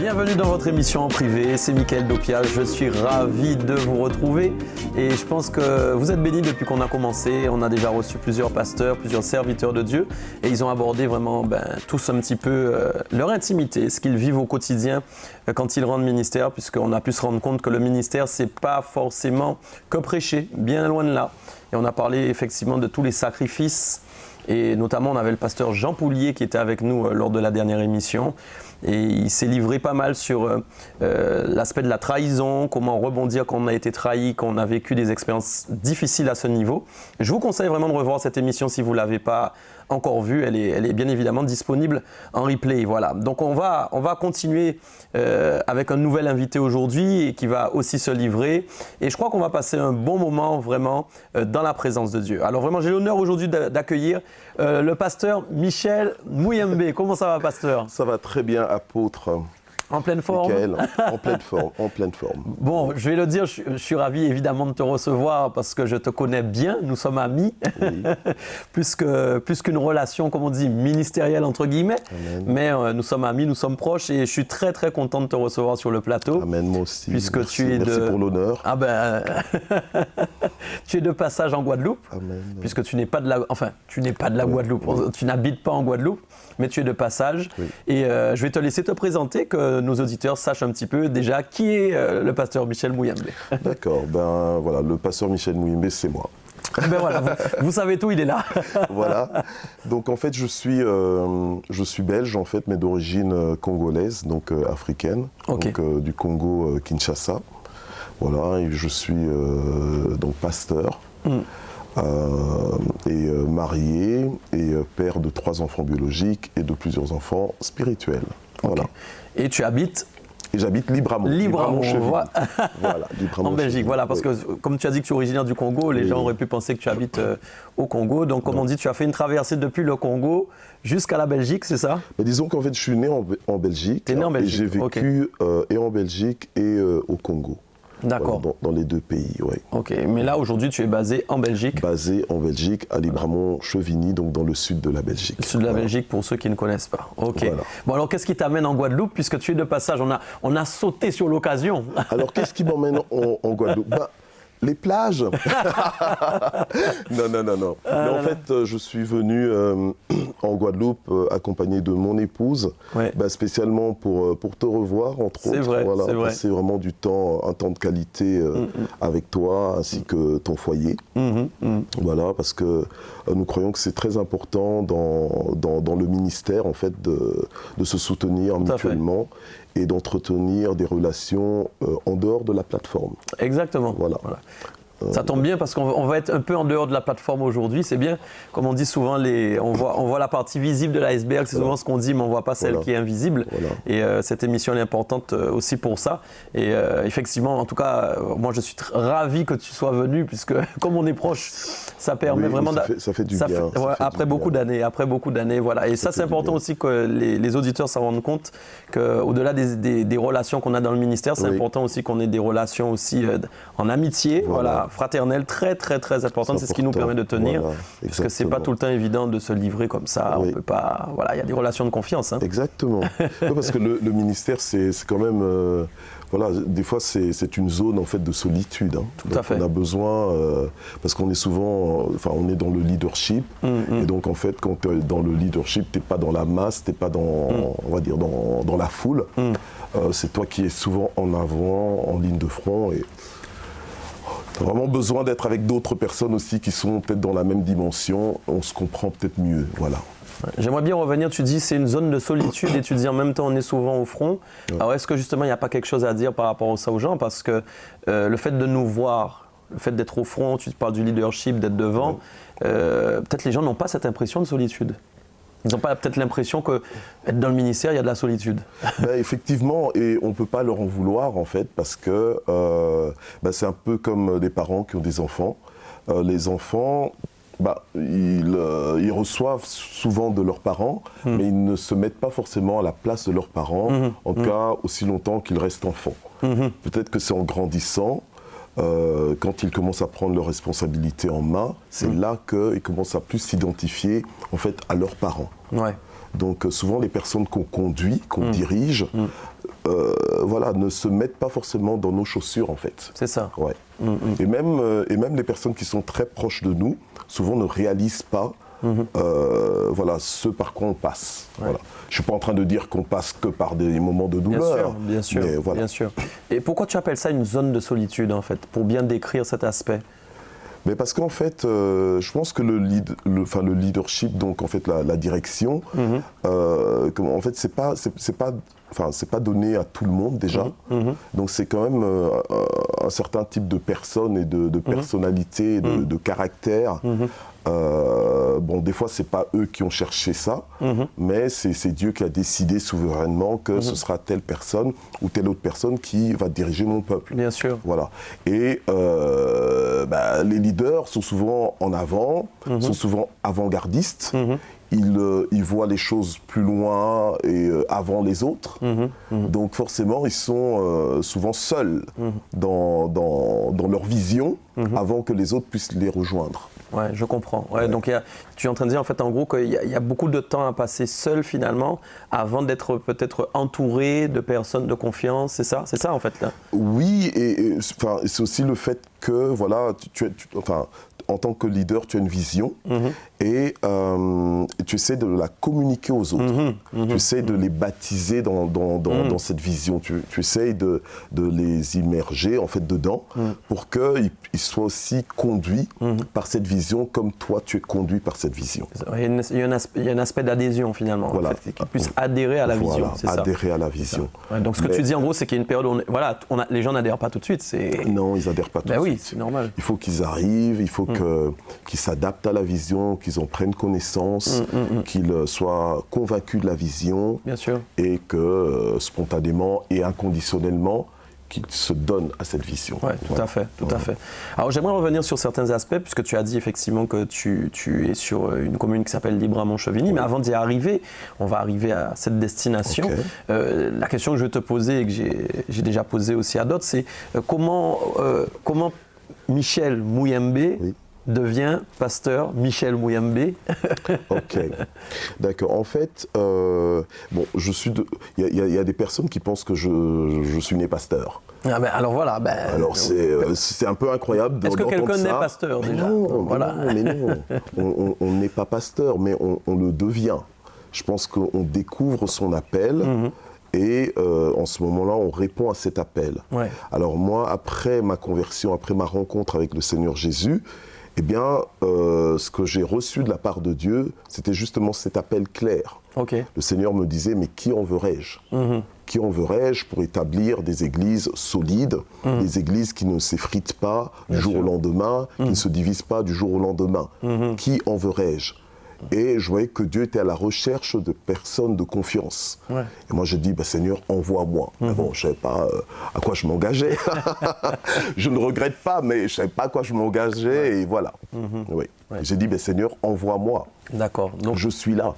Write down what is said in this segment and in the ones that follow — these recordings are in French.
Bienvenue dans votre émission en privé, c'est Mickaël Dopia, je suis ravi de vous retrouver et je pense que vous êtes bénis depuis qu'on a commencé. On a déjà reçu plusieurs pasteurs, plusieurs serviteurs de Dieu et ils ont abordé vraiment tous un petit peu leur intimité, ce qu'ils vivent au quotidien quand ils rendent ministère, puisqu'on a pu se rendre compte que le ministère, c'est pas forcément que prêcher, bien loin de là. Et on a parlé effectivement de tous les sacrifices. Et notamment, on avait le pasteur Jean Poulier qui était avec nous lors de la dernière émission. Et il s'est livré pas mal sur l'aspect de la trahison, comment rebondir quand on a été trahi, quand on a vécu des expériences difficiles à ce niveau. Je vous conseille vraiment de revoir cette émission si vous ne l'avez pas encore vue. Elle est bien évidemment disponible en replay. Voilà. Donc on va continuer avec un nouvel invité aujourd'hui et qui va aussi se livrer. Et je crois qu'on va passer un bon moment vraiment dans la présence de Dieu. Alors vraiment, j'ai l'honneur aujourd'hui d'accueillir le pasteur Michel Mouyembe. Comment ça va, pasteur? Ça va très bien, apôtre. En pleine forme. Mickaël, en pleine forme. Bon, je vais le dire, je suis ravi évidemment de te recevoir parce que je te connais bien, nous sommes amis, oui. plus qu'une relation, comme on dit, ministérielle entre guillemets. Amen. Mais nous sommes amis, nous sommes proches et je suis très très content de te recevoir sur le plateau. Amen, moi aussi. Puisque merci, tu es merci pour l'honneur. Ah ben, tu es de passage en Guadeloupe, Amen. Puisque tu n'es pas de la, oui. Guadeloupe, oui. Tu n'habites pas en Guadeloupe, mais tu es de passage. Oui. Et je vais te laisser te présenter, que nos auditeurs sachent un petit peu déjà qui est le pasteur Michel Mouyembe. D'accord, ben voilà, le pasteur Michel Mouyembe, c'est moi. Ben voilà, vous savez tout, il est là. Voilà, donc en fait je suis belge en fait, mais d'origine congolaise, donc africaine, okay. Donc du Congo Kinshasa. Voilà, et je suis donc pasteur. Et marié et père de 3 enfants biologiques et de plusieurs enfants spirituels. Voilà. Okay. Et tu habites? Et j'habite Libramont. Libramont, voilà, en Belgique, voilà, parce que comme tu as dit que tu es originaire du Congo, les gens auraient pu penser que tu habites au Congo. Donc, comme on dit, tu as fait une traversée depuis le Congo jusqu'à la Belgique, c'est ça? Mais disons qu'en fait, je suis né en Belgique. Tu es né en Belgique. Et j'ai vécu et en Belgique et au Congo. D'accord. Voilà, dans les 2 pays, oui. Ok, mais là aujourd'hui tu es basé en Belgique. Basé en Belgique, à Libramont-Chevigny, donc dans le sud de la Belgique. Le sud de la Belgique pour ceux qui ne connaissent pas. Ok. Voilà. Bon alors qu'est-ce qui t'amène en Guadeloupe puisque tu es de passage? On a sauté sur l'occasion. Alors qu'est-ce qui m'emmène en Guadeloupe? Les plages. Non. Mais en fait, je suis venu en Guadeloupe accompagné de mon épouse, spécialement pour te revoir, entre autres. Vrai, voilà, c'est vrai. Passer vraiment un temps de qualité avec toi, ainsi que ton foyer. Voilà, parce que nous croyons que c'est très important dans le ministère, en fait, de se soutenir mutuellement et d'entretenir des relations en dehors de la plateforme. Exactement. Voilà. Ça tombe bien parce qu'on va être un peu en dehors de la plateforme aujourd'hui. C'est bien, comme on dit souvent, on voit la partie visible de l'iceberg, c'est souvent ce qu'on dit, mais on ne voit pas celle qui est invisible. Et cette émission est importante aussi pour ça. Et effectivement, en tout cas, moi je suis ravi que tu sois venu, puisque comme on est proche, ça permet vraiment... Ça fait du bien. Après beaucoup d'années, voilà. Et ça c'est important aussi que les auditeurs s'en rendent compte qu'au-delà des relations qu'on a dans le ministère, c'est important aussi qu'on ait des relations aussi en amitié, voilà, fraternelle, très très très importante. C'est ce qui nous permet de tenir, parce que c'est pas tout le temps évident de se livrer comme ça. On peut pas, voilà, il y a des relations de confiance. Hein. Exactement. Parce que le ministère, c'est quand même, voilà, des fois c'est une zone en fait de solitude. Hein. Tout à fait. On a besoin, parce qu'on est souvent, on est dans le leadership, et donc en fait quand tu es dans le leadership, t'es pas dans la masse, t'es pas dans, on va dire dans la foule. C'est toi qui es souvent en avant, en ligne de front et tu as vraiment besoin d'être avec d'autres personnes aussi qui sont peut-être dans la même dimension, on se comprend peut-être mieux, voilà. J'aimerais bien revenir, tu dis c'est une zone de solitude et tu dis en même temps on est souvent au front. Alors est-ce que justement il n'y a pas quelque chose à dire par rapport à ça aux gens? Parce que le fait de nous voir, le fait d'être au front, tu parles du leadership, d'être devant, peut-être les gens n'ont pas cette impression de solitude. Ils n'ont pas peut-être l'impression qu'être dans le ministère, il y a de la solitude. Effectivement, et on ne peut pas leur en vouloir en fait, parce que c'est un peu comme des parents qui ont des enfants. Les enfants, ils reçoivent souvent de leurs parents, mais ils ne se mettent pas forcément à la place de leurs parents, en tout cas aussi longtemps qu'ils restent enfants. Peut-être que c'est en grandissant, quand ils commencent à prendre leurs responsabilités en main, c'est là qu'ils commencent à plus s'identifier en fait à leurs parents. Donc souvent les personnes qu'on conduit, qu'on dirige, voilà, ne se mettent pas forcément dans nos chaussures en fait. C'est ça. Ouais. Et même les personnes qui sont très proches de nous, souvent ne réalisent pas voilà, ce par quoi on passe. Ouais. Voilà. Je ne suis pas en train de dire qu'on passe que par des moments de douleur. Bien sûr, mais voilà. bien sûr. Et pourquoi tu appelles ça une zone de solitude en fait, pour bien décrire cet aspect? Mais parce qu'en fait, je pense que le leadership, donc en fait la direction, en fait c'est pas donné à tout le monde déjà. Donc c'est quand même un certain type de personne et de personnalité, de caractère. Bon, des fois c'est pas eux qui ont cherché ça, mais c'est Dieu qui a décidé souverainement que ce sera telle personne ou telle autre personne qui va diriger mon peuple. Bien sûr. Voilà. Et les leaders sont souvent en avant, sont souvent avant-gardistes. Ils voient les choses plus loin et avant les autres. Donc forcément, ils sont souvent seuls dans leur vision avant que les autres puissent les rejoindre. Ouais, je comprends. Ouais, donc tu es en train de dire en fait en gros qu'il y a beaucoup de temps à passer seul finalement avant d'être peut-être entouré de personnes de confiance. C'est ça en fait là. Oui, et c'est aussi le fait que voilà, en tant que leader, tu as une vision et tu essaies de la communiquer aux autres. Tu essaies de les baptiser dans cette vision. Tu essaies de les immerger en fait dedans pour qu'ils soient aussi conduits par cette vision comme toi tu es conduit par cette vision. Il y a un aspect d'adhésion finalement, voilà. En fait, qu'ils puissent adhérer à la vision. C'est adhérer à la vision. Ouais, donc ce que tu dis en gros, c'est qu'il y a une période où les gens n'adhèrent pas tout de suite. Non, ils n'adhèrent pas tout de suite. Oui, c'est normal. Il faut qu'ils arrivent, il faut qu'ils s'adaptent à la vision, qu'ils en prennent connaissance, qu'ils soient convaincus de la vision. Bien sûr. Et que spontanément et inconditionnellement, qu'ils se donnent à cette vision. Oui, tout à fait. Alors j'aimerais revenir sur certains aspects, puisque tu as dit effectivement que tu es sur une commune qui s'appelle Libres-à-Montchevigny, mais avant d'y arriver, on va arriver à cette destination. La question que je vais te poser et que j'ai déjà posée aussi à d'autres, c'est comment Michel Mouyembe devient pasteur Michel Mouyembe. Ok, d'accord. En fait, il y a des personnes qui pensent que je suis né pasteur. Ah ben, alors voilà. Alors c'est un peu incroyable d'entendre ça. Est-ce que quelqu'un n'est pasteur déjà? Mais non, on n'est pas pasteur, mais on le devient. Je pense qu'on découvre son appel. Et en ce moment-là, on répond à cet appel. Ouais. Alors moi, après ma conversion, après ma rencontre avec le Seigneur Jésus, eh bien, ce que j'ai reçu de la part de Dieu, c'était justement cet appel clair. Le Seigneur me disait, mais qui enverrai-je? Qui enverrai-je pour établir des églises solides, des églises qui ne s'effritent pas du jour au lendemain, qui ne se divisent pas du jour au lendemain? Qui enverrai-je? Et je voyais que Dieu était à la recherche de personnes de confiance. Et moi, j'ai dit, Seigneur, envoie-moi. Mais bon, je ne savais pas à quoi je m'engageais. Je ne regrette pas, mais je ne savais pas à quoi je m'engageais. Et voilà. J'ai dit, Seigneur, envoie-moi. D'accord. Donc, je suis là.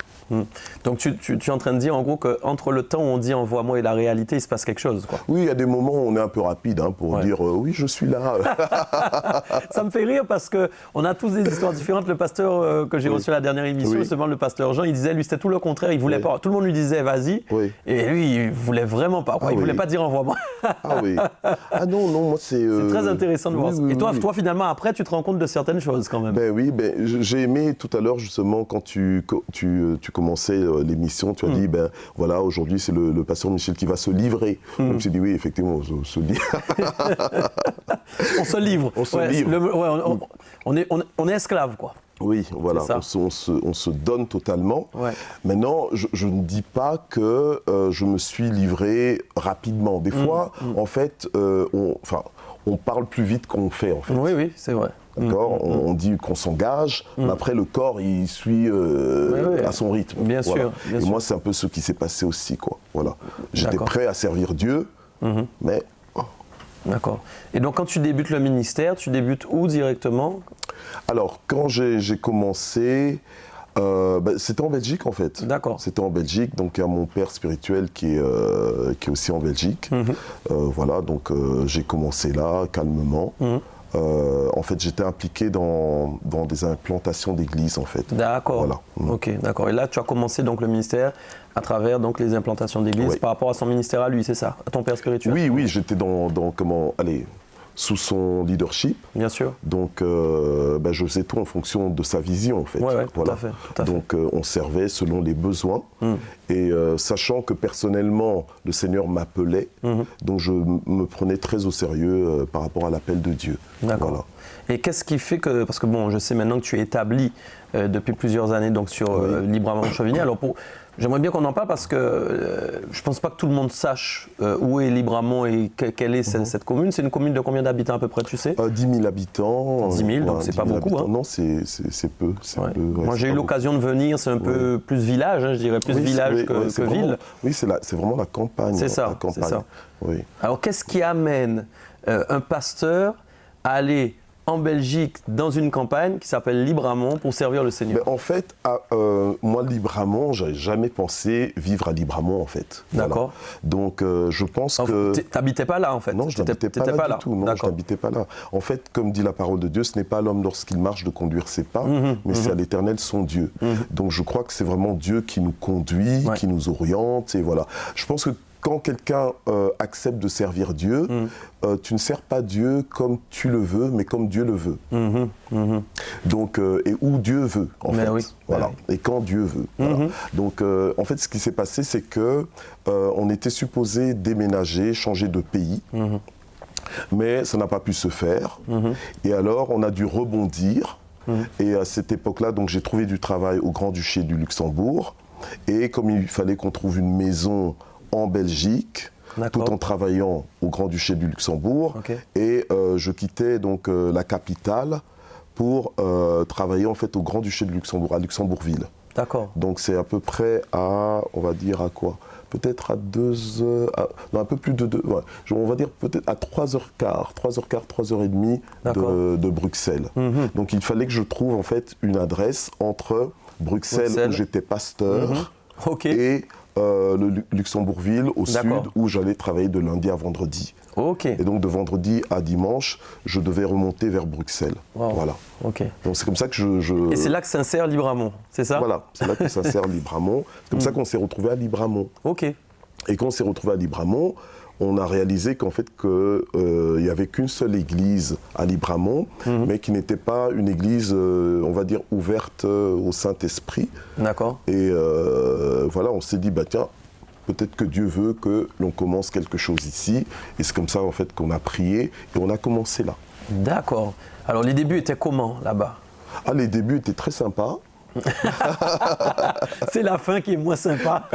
Donc tu es en train de dire en gros qu'entre le temps où on dit envoie-moi et la réalité, il se passe quelque chose, quoi. Oui, il y a des moments où on est un peu rapide pour dire oui, je suis là. Ça me fait rire parce qu'on a tous des histoires différentes. Le pasteur que j'ai reçu à la dernière émission, justement le pasteur Jean, il disait lui c'était tout le contraire, il voulait pas. Tout le monde lui disait vas-y, et lui il voulait vraiment pas. Il voulait pas dire envoie-moi. Ah non, moi c'est. C'est très intéressant de voir ça. Et toi finalement après tu te rends compte de certaines choses quand même. J'ai aimé tout à l'heure justement quand tu commençais l'émission, tu as dit voilà, aujourd'hui c'est le pasteur Michel qui va se livrer. Donc je me suis dit oui, effectivement, on se livre. On se livre. On se livre. On est esclave, quoi. Oui, voilà, on se donne totalement. Maintenant, je ne dis pas que je me suis livré rapidement. Des fois, en fait, on parle plus vite qu'on fait, en fait. Oui, c'est vrai. D'accord, on dit qu'on s'engage, mais après le corps il suit à son rythme. Bien sûr. Et moi c'est un peu ce qui s'est passé aussi, quoi. Voilà. J'étais prêt à servir Dieu, mais. D'accord. Et donc quand tu débutes le ministère, tu débutes où directement? Alors quand j'ai commencé, c'était en Belgique en fait. D'accord. C'était en Belgique, donc il y a mon père spirituel qui est aussi en Belgique. Voilà, donc j'ai commencé là calmement. en fait, j'étais impliqué dans des implantations d'églises, en fait. D'accord. Voilà. Ok, d'accord. Et là, tu as commencé donc le ministère à travers donc les implantations d'églises par rapport à son ministère à lui, c'est ça, à ton père spirituel. Oui, j'étais sous son leadership. Bien sûr. Donc, je faisais tout en fonction de sa vision, en fait. Ouais, voilà. tout à fait. Donc, on servait selon les besoins. Et sachant que personnellement, le Seigneur m'appelait, donc je me prenais très au sérieux par rapport à l'appel de Dieu. D'accord. Voilà. Et qu'est-ce qui fait que, parce que bon, je sais maintenant que tu es établi depuis plusieurs années donc sur Libramont-Chevigny. Alors j'aimerais bien qu'on en parle parce que je ne pense pas que tout le monde sache où est Libramont et quelle est cette commune. C'est une commune de combien d'habitants à peu près, tu sais 10 000 habitants. 10 000, donc c'est pas beaucoup. Hein. Non, c'est peu. Moi j'ai eu l'occasion de venir, c'est un peu plus village, hein, je dirais, plus village que ville. Oui, c'est vraiment la campagne. C'est ça, c'est ça. Oui. Alors qu'est-ce qui amène un pasteur à aller en Belgique, dans une campagne qui s'appelle Libramont pour servir le Seigneur? Mais en fait, moi, Libramont, j'avais jamais pensé vivre à Libramont, en fait. D'accord. Voilà. Donc, je pense que... Tu n'habitais pas là, en fait? Non, je n'habitais pas là du tout. Non, je n'habitais pas là. En fait, comme dit la parole de Dieu, ce n'est pas à l'homme lorsqu'il marche de conduire ses pas, mais c'est à l'Éternel son Dieu. Donc, je crois que c'est vraiment Dieu qui nous conduit, qui nous oriente, et voilà. Je pense que quand quelqu'un accepte de servir Dieu, tu ne sers pas Dieu comme tu le veux, mais comme Dieu le veut. Donc, et où Dieu veut, en fait. Oui, voilà. Et quand Dieu veut. Voilà. Donc, en fait, ce qui s'est passé, c'est que on était supposé déménager, changer de pays. Mais ça n'a pas pu se faire. Et alors, on a dû rebondir. Et à cette époque-là, donc, j'ai trouvé du travail au Grand-Duché du Luxembourg. Et comme il fallait qu'on trouve une maison en Belgique, tout en travaillant au Grand-Duché du Luxembourg. Et je quittais donc la capitale pour travailler en fait au Grand-Duché de Luxembourg, à Luxembourgville. D'accord. Donc c'est à peu près à, on va dire à quoi? Peut-être à 2 heures, non, un peu plus de 2, ouais, on va dire peut-être à 3h15, 3h30 de Bruxelles. Donc il fallait que je trouve en fait une adresse entre Bruxelles. Où j'étais pasteur et le Luxembourgville au sud où j'allais travailler de lundi à vendredi. Et donc de vendredi à dimanche, je devais remonter vers Bruxelles. Voilà. Donc c'est comme ça que je... Et c'est là que s'insère Libramont, c'est ça? Voilà, c'est là que s'insère Libramont. C'est comme ça qu'on s'est retrouvé à Libramont. Et quand on s'est retrouvé à Libramont, on a réalisé qu'en fait il n'y avait qu'une seule église à Libramont, mais qui n'était pas une église, on va dire, ouverte au Saint-Esprit. D'accord. Et voilà, on s'est dit, bah tiens, peut-être que Dieu veut que l'on commence quelque chose ici. Et c'est comme ça, en fait, qu'on a prié et on a commencé là. D'accord. Alors, les débuts étaient comment, là-bas? Les débuts étaient très sympas. C'est la fin qui est moins sympa.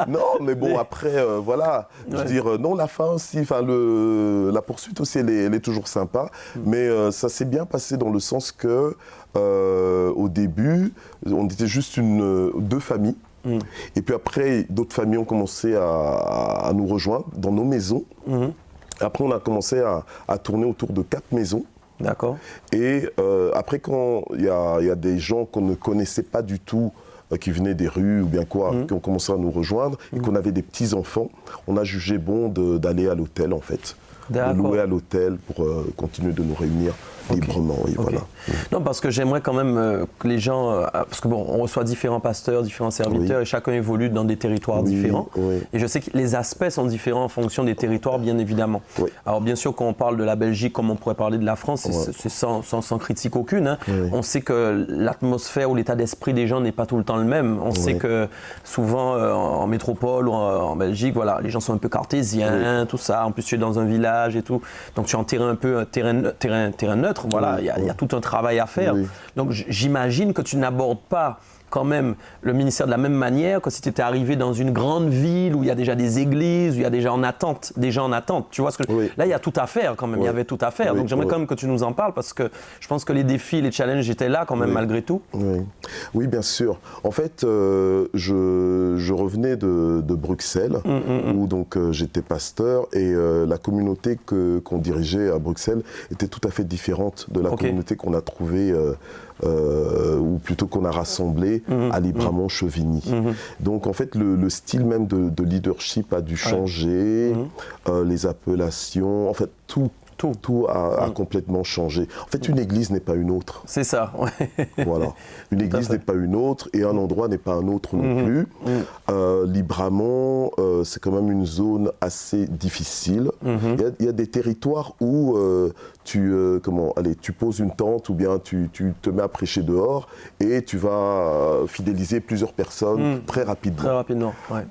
Non, mais bon, après, voilà. Je veux dire, non, la fin aussi, la poursuite aussi, elle est toujours sympa. Mais ça s'est bien passé dans le sens que, au début, on était juste 2 familles. Et puis après, d'autres familles ont commencé à nous rejoindre dans nos maisons. Après, on a commencé à tourner autour de 4 maisons. D'accord. Et après, quand il y a des gens qu'on ne connaissait pas du tout, qui venaient des rues ou bien quoi, qui ont commencé à nous rejoindre, et qu'on avait des petits-enfants, on a jugé bon d'aller à l'hôtel, en fait. De louer à l'hôtel pour continuer de nous réunir librement. Et voilà. Non, parce que j'aimerais quand même que les gens... parce que bon, on reçoit différents pasteurs, différents serviteurs, et chacun évolue dans des territoires différents. Et je sais que les aspects sont différents en fonction des territoires, bien évidemment. Alors bien sûr, quand on parle de la Belgique, comme on pourrait parler de la France, c'est sans critique aucune. Hein. On sait que l'atmosphère ou l'état d'esprit des gens n'est pas tout le temps le même. On sait que souvent, en métropole ou en Belgique, voilà, les gens sont un peu cartésiens, tout ça. En plus, tu es dans un village et tout. Donc tu es en terrain neutre. Voilà, il y a tout un travail à faire. Donc j'imagine que tu n'abordes pas quand même le ministère de la même manière que si tu étais arrivé dans une grande ville où il y a déjà des églises, où il y a des gens en attente. Tu vois ce que là, il y a tout à faire quand même, il y avait tout à faire. Donc j'aimerais quand même que tu nous en parles parce que je pense que les défis, les challenges étaient là quand même malgré tout. Oui, bien sûr. En fait, je revenais de Bruxelles où donc j'étais pasteur et la communauté qu'on dirigeait à Bruxelles était tout à fait différente de la communauté qu'on a trouvée ou plutôt qu'on a rassemblé à Libramont-Chevigny. Donc en fait le style même de leadership a dû changer, les appellations, en fait tout Tout a complètement changé. En fait, une église n'est pas une autre. C'est ça, ouais. Voilà. Une église n'est pas une autre et un endroit n'est pas un autre non plus. Libramont, c'est quand même une zone assez difficile. Il y a des territoires où tu poses une tente ou bien tu te mets à prêcher dehors et tu vas fidéliser plusieurs personnes très rapidement. Très rapidement, ouais.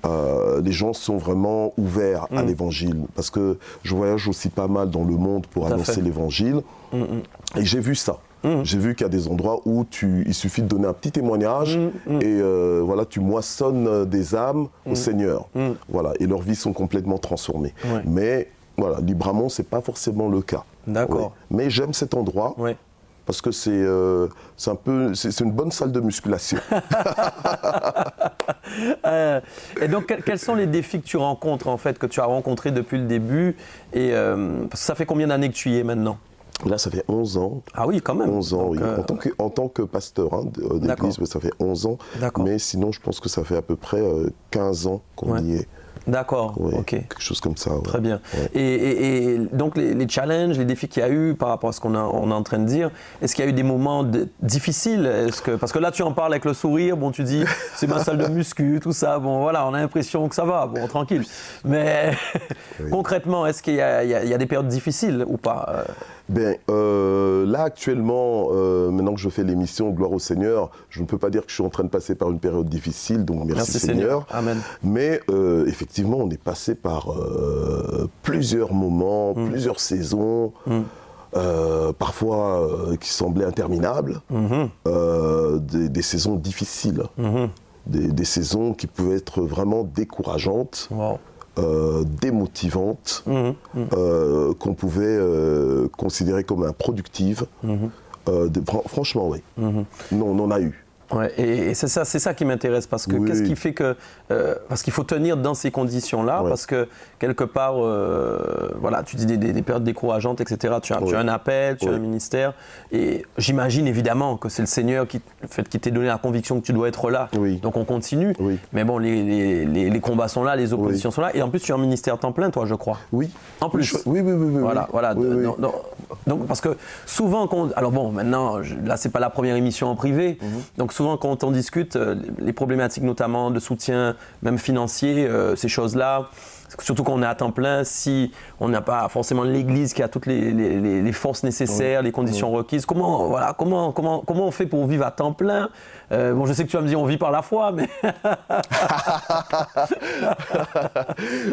Les gens sont vraiment ouverts à l'évangile parce que je voyage aussi pas mal dans le monde pour annoncer l'évangile et j'ai vu ça. J'ai vu qu'il y a des endroits où il suffit de donner un petit témoignage et voilà, tu moissonnes des âmes au Seigneur. Voilà, et leurs vies sont complètement transformées. Ouais. Mais voilà, Libramont, c'est pas forcément le cas. D'accord. Ouais. Mais j'aime cet endroit. Ouais. Parce que c'est une bonne salle de musculation. Et donc, quels sont les défis que tu rencontres, en fait, que tu as rencontrés depuis le début et, parce que ça fait combien d'années que tu y es maintenant? Là, ça fait 11 ans. Ah oui, quand même. 11 ans, donc, oui. En tant que pasteur d'église, ça fait 11 ans. Mais sinon, je pense que ça fait à peu près 15 ans qu'on y est. D'accord, ouais, ok. Quelque chose comme ça. Ouais. Très bien. Ouais. Et donc les challenges, les défis qu'il y a eu par rapport à ce qu'on est en train de dire, est-ce qu'il y a eu des moments difficiles? Parce que là tu en parles avec le sourire, bon tu dis c'est ma salle de muscu, tout ça, bon voilà, on a l'impression que ça va, bon tranquille. Mais concrètement, est-ce qu'il y a des périodes difficiles ou pas? Là actuellement, maintenant que je fais l'émission Gloire au Seigneur, je ne peux pas dire que je suis en train de passer par une période difficile, donc merci Seigneur. Amen. Mais effectivement, on est passé par plusieurs moments, plusieurs saisons, parfois qui semblaient interminables, des saisons difficiles, des saisons qui pouvaient être vraiment décourageantes. Wow. Démotivante, qu'on pouvait considérer comme improductive. Franchement, oui. Non, on en a eu. Ouais, et c'est ça qui m'intéresse, parce que qu'est-ce qui fait que... parce qu'il faut tenir dans ces conditions-là, parce que quelque part, voilà, tu dis des périodes décourageantes, etc. Tu as un appel, tu as un ministère, et j'imagine évidemment que c'est le Seigneur qui t'ait donné la conviction que tu dois être là, donc on continue, mais bon, les combats sont là, les oppositions sont là, et en plus tu es en ministère temps plein, toi, je crois. Oui. En plus. Oui. Voilà. Donc, parce que souvent, alors bon, maintenant, là, c'est pas la première émission en privé, donc souvent quand on discute, les problématiques notamment de soutien, même financier, ces choses-là, surtout quand on est à temps plein, si on n'a pas forcément l'église qui a toutes les forces nécessaires, les conditions requises, comment on fait pour vivre à temps plein? Bon, je sais que tu vas me dire on vit par la foi, mais...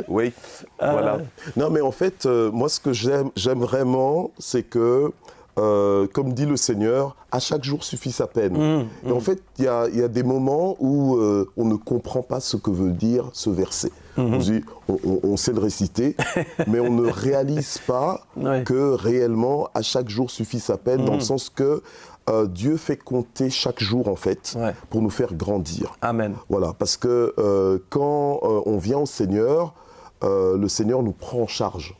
Oui, voilà. Non, mais en fait, moi, ce que j'aime vraiment, c'est que, comme dit le Seigneur, à chaque jour suffit sa peine. Et en fait, il y a des moments où on ne comprend pas ce que veut dire ce verset. On sait le réciter, mais on ne réalise pas que réellement, à chaque jour suffit sa peine, dans le sens que Dieu fait compter chaque jour, en fait, pour nous faire grandir. Amen. Voilà, parce que quand on vient au Seigneur, le Seigneur nous prend en charge.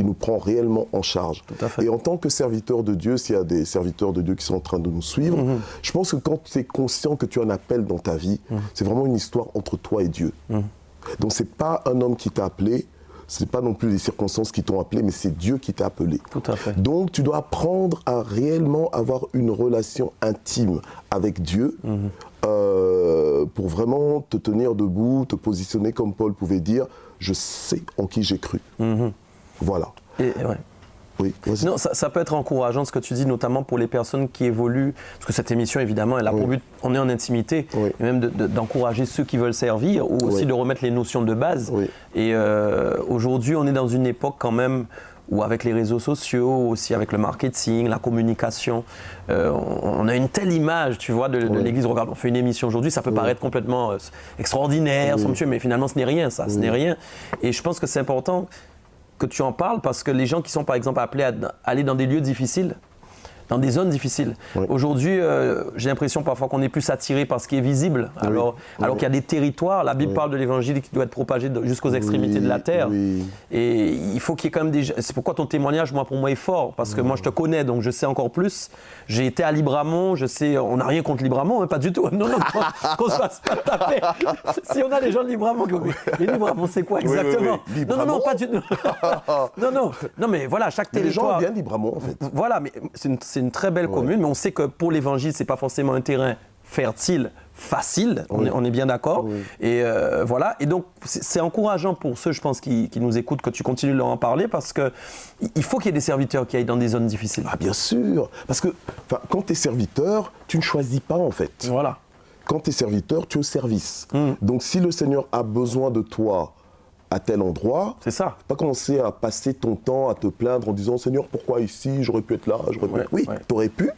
Il nous prend réellement en charge. Tout à fait. Et en tant que serviteur de Dieu, s'il y a des serviteurs de Dieu qui sont en train de nous suivre, je pense que quand tu es conscient que tu as un appel dans ta vie, c'est vraiment une histoire entre toi et Dieu. Donc c'est pas un homme qui t'a appelé, c'est pas non plus les circonstances qui t'ont appelé, mais c'est Dieu qui t'a appelé. Tout à fait. Donc tu dois apprendre à réellement avoir une relation intime avec Dieu pour vraiment te tenir debout, te positionner comme Paul pouvait dire, je sais en qui j'ai cru. Voilà. Oui, non, ça peut être encourageant ce que tu dis, notamment pour les personnes qui évoluent, parce que cette émission, évidemment, elle a pour but, on est en intimité, et même d'encourager ceux qui veulent servir, ou aussi de remettre les notions de base. Et aujourd'hui, on est dans une époque quand même où avec les réseaux sociaux, aussi avec le marketing, la communication, on a une telle image, tu vois, de l'Église. Regarde, on fait une émission aujourd'hui, ça peut paraître complètement extraordinaire, somptueux, mais finalement, ce n'est rien, ça, ce n'est rien. Et je pense que c'est important que tu en parles, parce que les gens qui sont par exemple appelés à aller dans des lieux difficiles, dans des zones difficiles. Oui. Aujourd'hui, j'ai l'impression parfois qu'on est plus attiré par ce qui est visible, alors qu'il y a des territoires, la Bible parle de l'évangile qui doit être propagé jusqu'aux extrémités de la terre. Oui. Et il faut qu'il y ait quand même des... C'est pourquoi ton témoignage, pour moi, est fort, parce que moi, je te connais, donc je sais encore plus. J'ai été à Libramont, je sais, on n'a rien contre Libramont, hein, pas du tout. Non, qu'on se fasse pas taper. Si on a des gens de Libramont qui ont dit, mais Libramont, c'est quoi exactement? Oui. Non, pas du tout. non, mais voilà, chaque Mais les gens territoire... aiment bien Libramont, en fait. Voilà, mais c'est une très belle commune, mais on sait que pour l'évangile, c'est pas forcément un terrain fertile, facile, on est bien d'accord. Oui. Et voilà, et donc c'est encourageant pour ceux, je pense, qui nous écoutent, que tu continues de leur en parler, parce qu'il faut qu'il y ait des serviteurs qui aillent dans des zones difficiles. Ah, bien sûr. Parce que quand tu es serviteur, tu ne choisis pas, en fait. Voilà. Quand tu es serviteur, tu es au service. Donc si le Seigneur a besoin de toi à tel endroit, C'est ça. pas commencer à passer ton temps à te plaindre en disant « Seigneur, pourquoi ici? J'aurais pu être là, j'aurais pu... » Oui, tu aurais pu.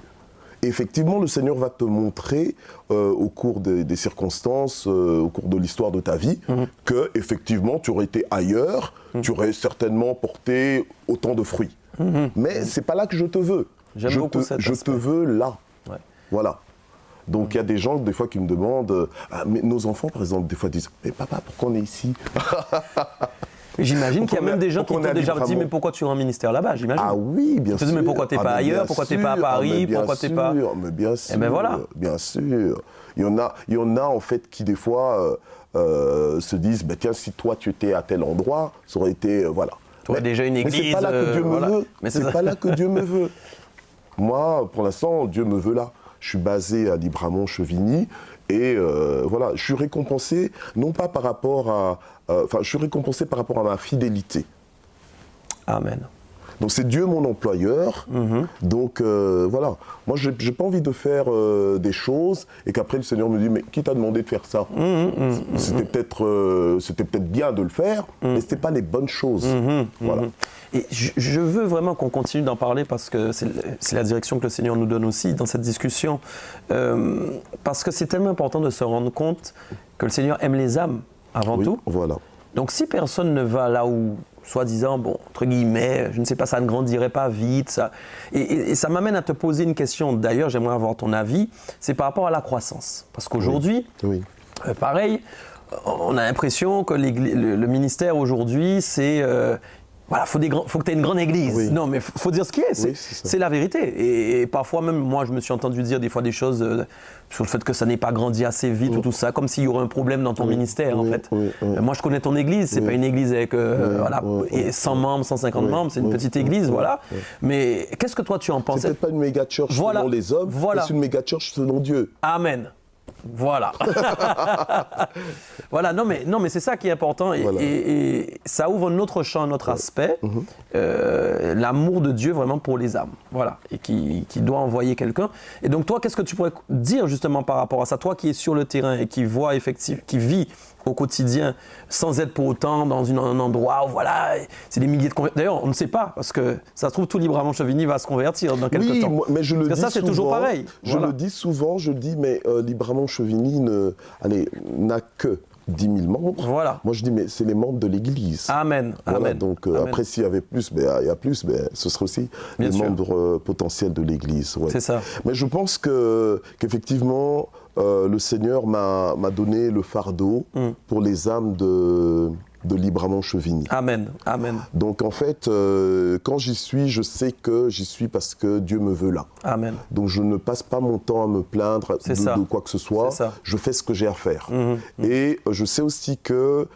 Et effectivement, le Seigneur va te montrer au cours des circonstances, au cours de l'histoire de ta vie, que effectivement, tu aurais été ailleurs, tu aurais certainement porté autant de fruits. Mais c'est pas là que je te veux. J'aime beaucoup cet Je aspect. te veux là. Ouais. Voilà. Donc il y a des gens des fois qui me demandent, mais nos enfants par exemple des fois disent, mais papa, pourquoi on est ici? J'imagine qu'il y a même des gens qui pourquoi on t'ont est déjà libre dit, à mais mon- pourquoi tu es en ministère là-bas, j'imagine. Ah oui, bien Ils te sûr. disent, mais pourquoi t'es pas mais ailleurs, bien pourquoi t'es pas à sûr. Paris, Mais pourquoi t'es pas... Mais bien sûr, ben voilà. bien sûr. Il y en a en fait qui des fois se disent, bah, tiens, si toi tu étais à tel endroit, ça aurait été, voilà. Tu aurais déjà une Mais église, c'est pas là que Dieu me voilà. veut. Mais c'est C'est ça. pas là que Dieu me veut. Moi, pour l'instant, Dieu me veut là. Je suis basé à Libramont-Chevigny et voilà, je suis récompensé non pas par rapport à, je suis récompensé par rapport à ma fidélité. Amen. Donc c'est Dieu mon employeur. Donc voilà, moi j'ai pas envie de faire des choses et qu'après le Seigneur me dit mais qui t'a demandé de faire ça? C'était peut-être bien de le faire, mais c'était pas les bonnes choses. Voilà. Et je veux vraiment qu'on continue d'en parler parce que c'est la direction que le Seigneur nous donne aussi dans cette discussion. Parce que c'est tellement important de se rendre compte que le Seigneur aime les âmes avant Oui, tout. voilà. Donc si personne ne va là où, soi-disant, bon, entre guillemets, je ne sais pas, ça ne grandirait pas vite, ça. Et ça m'amène à te poser une question, d'ailleurs j'aimerais avoir ton avis, c'est par rapport à la croissance. Parce qu'aujourd'hui, Oui. pareil, on a l'impression que le ministère aujourd'hui, c'est... voilà, faut que tu aies une grande église. Oui. Non, mais faut dire ce qui est. Oui, c'est ça. C'est la vérité. Et parfois même, moi, je me suis entendu dire des fois des choses sur le fait que ça n'ait pas grandi assez vite ou tout ça, comme s'il y aurait un problème dans ton ministère, en fait. Moi, je connais ton église. C'est pas une église avec voilà, et 100 membres, 150 membres. C'est une petite église, voilà. Mais qu'est-ce que toi, tu en penses? C'est peut-être pas une méga church Voilà. selon les hommes, Voilà. mais c'est une méga church selon Dieu. Amen. Voilà. Voilà, non mais c'est ça qui est important et, Voilà. et ça ouvre un autre champ, un autre aspect, l'amour de Dieu vraiment pour les âmes, voilà, et qui doit envoyer quelqu'un. Et donc toi, qu'est-ce que tu pourrais dire justement par rapport à ça, toi qui es sur le terrain et qui voit effectivement, qui vit au quotidien sans être pour autant dans un endroit où voilà, c'est des milliers de convertis. D'ailleurs, on ne sait pas parce que ça se trouve tout Libramont-Chevigny va se convertir dans quelques temps. Oui, mais je le Parce que dis ça, c'est souvent. toujours pareil. Je Voilà. le dis souvent, je dis, mais Libramont-Chevigny n'a que 10 000 membres. Voilà. Moi, je dis, mais c'est les membres de l'Église. Amen. Voilà, Amen. donc Amen. après, s'il y avait plus, il y a plus, ce serait aussi Bien les sûr. membres potentiels de l'Église. Ouais. C'est ça. Mais je pense qu'effectivement, le Seigneur m'a donné le fardeau pour les âmes de Libramont-Chevigny. Amen. Amen. Donc en fait, quand j'y suis, je sais que j'y suis parce que Dieu me veut là. Amen. Donc je ne passe pas mon temps à me plaindre de quoi que ce soit. C'est ça. Je fais ce que j'ai à faire. Et je sais aussi que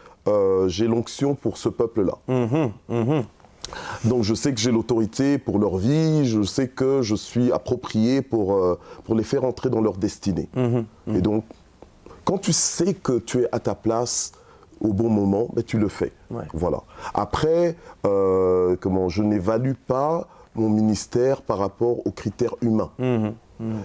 j'ai l'onction pour ce peuple-là. Donc je sais que j'ai l'autorité pour leur vie, je sais que je suis approprié pour les faire entrer dans leur destinée. Et donc, quand tu sais que tu es à ta place au bon moment, ben, tu le fais. Ouais. Voilà. Après, je n'évalue pas mon ministère par rapport aux critères humains.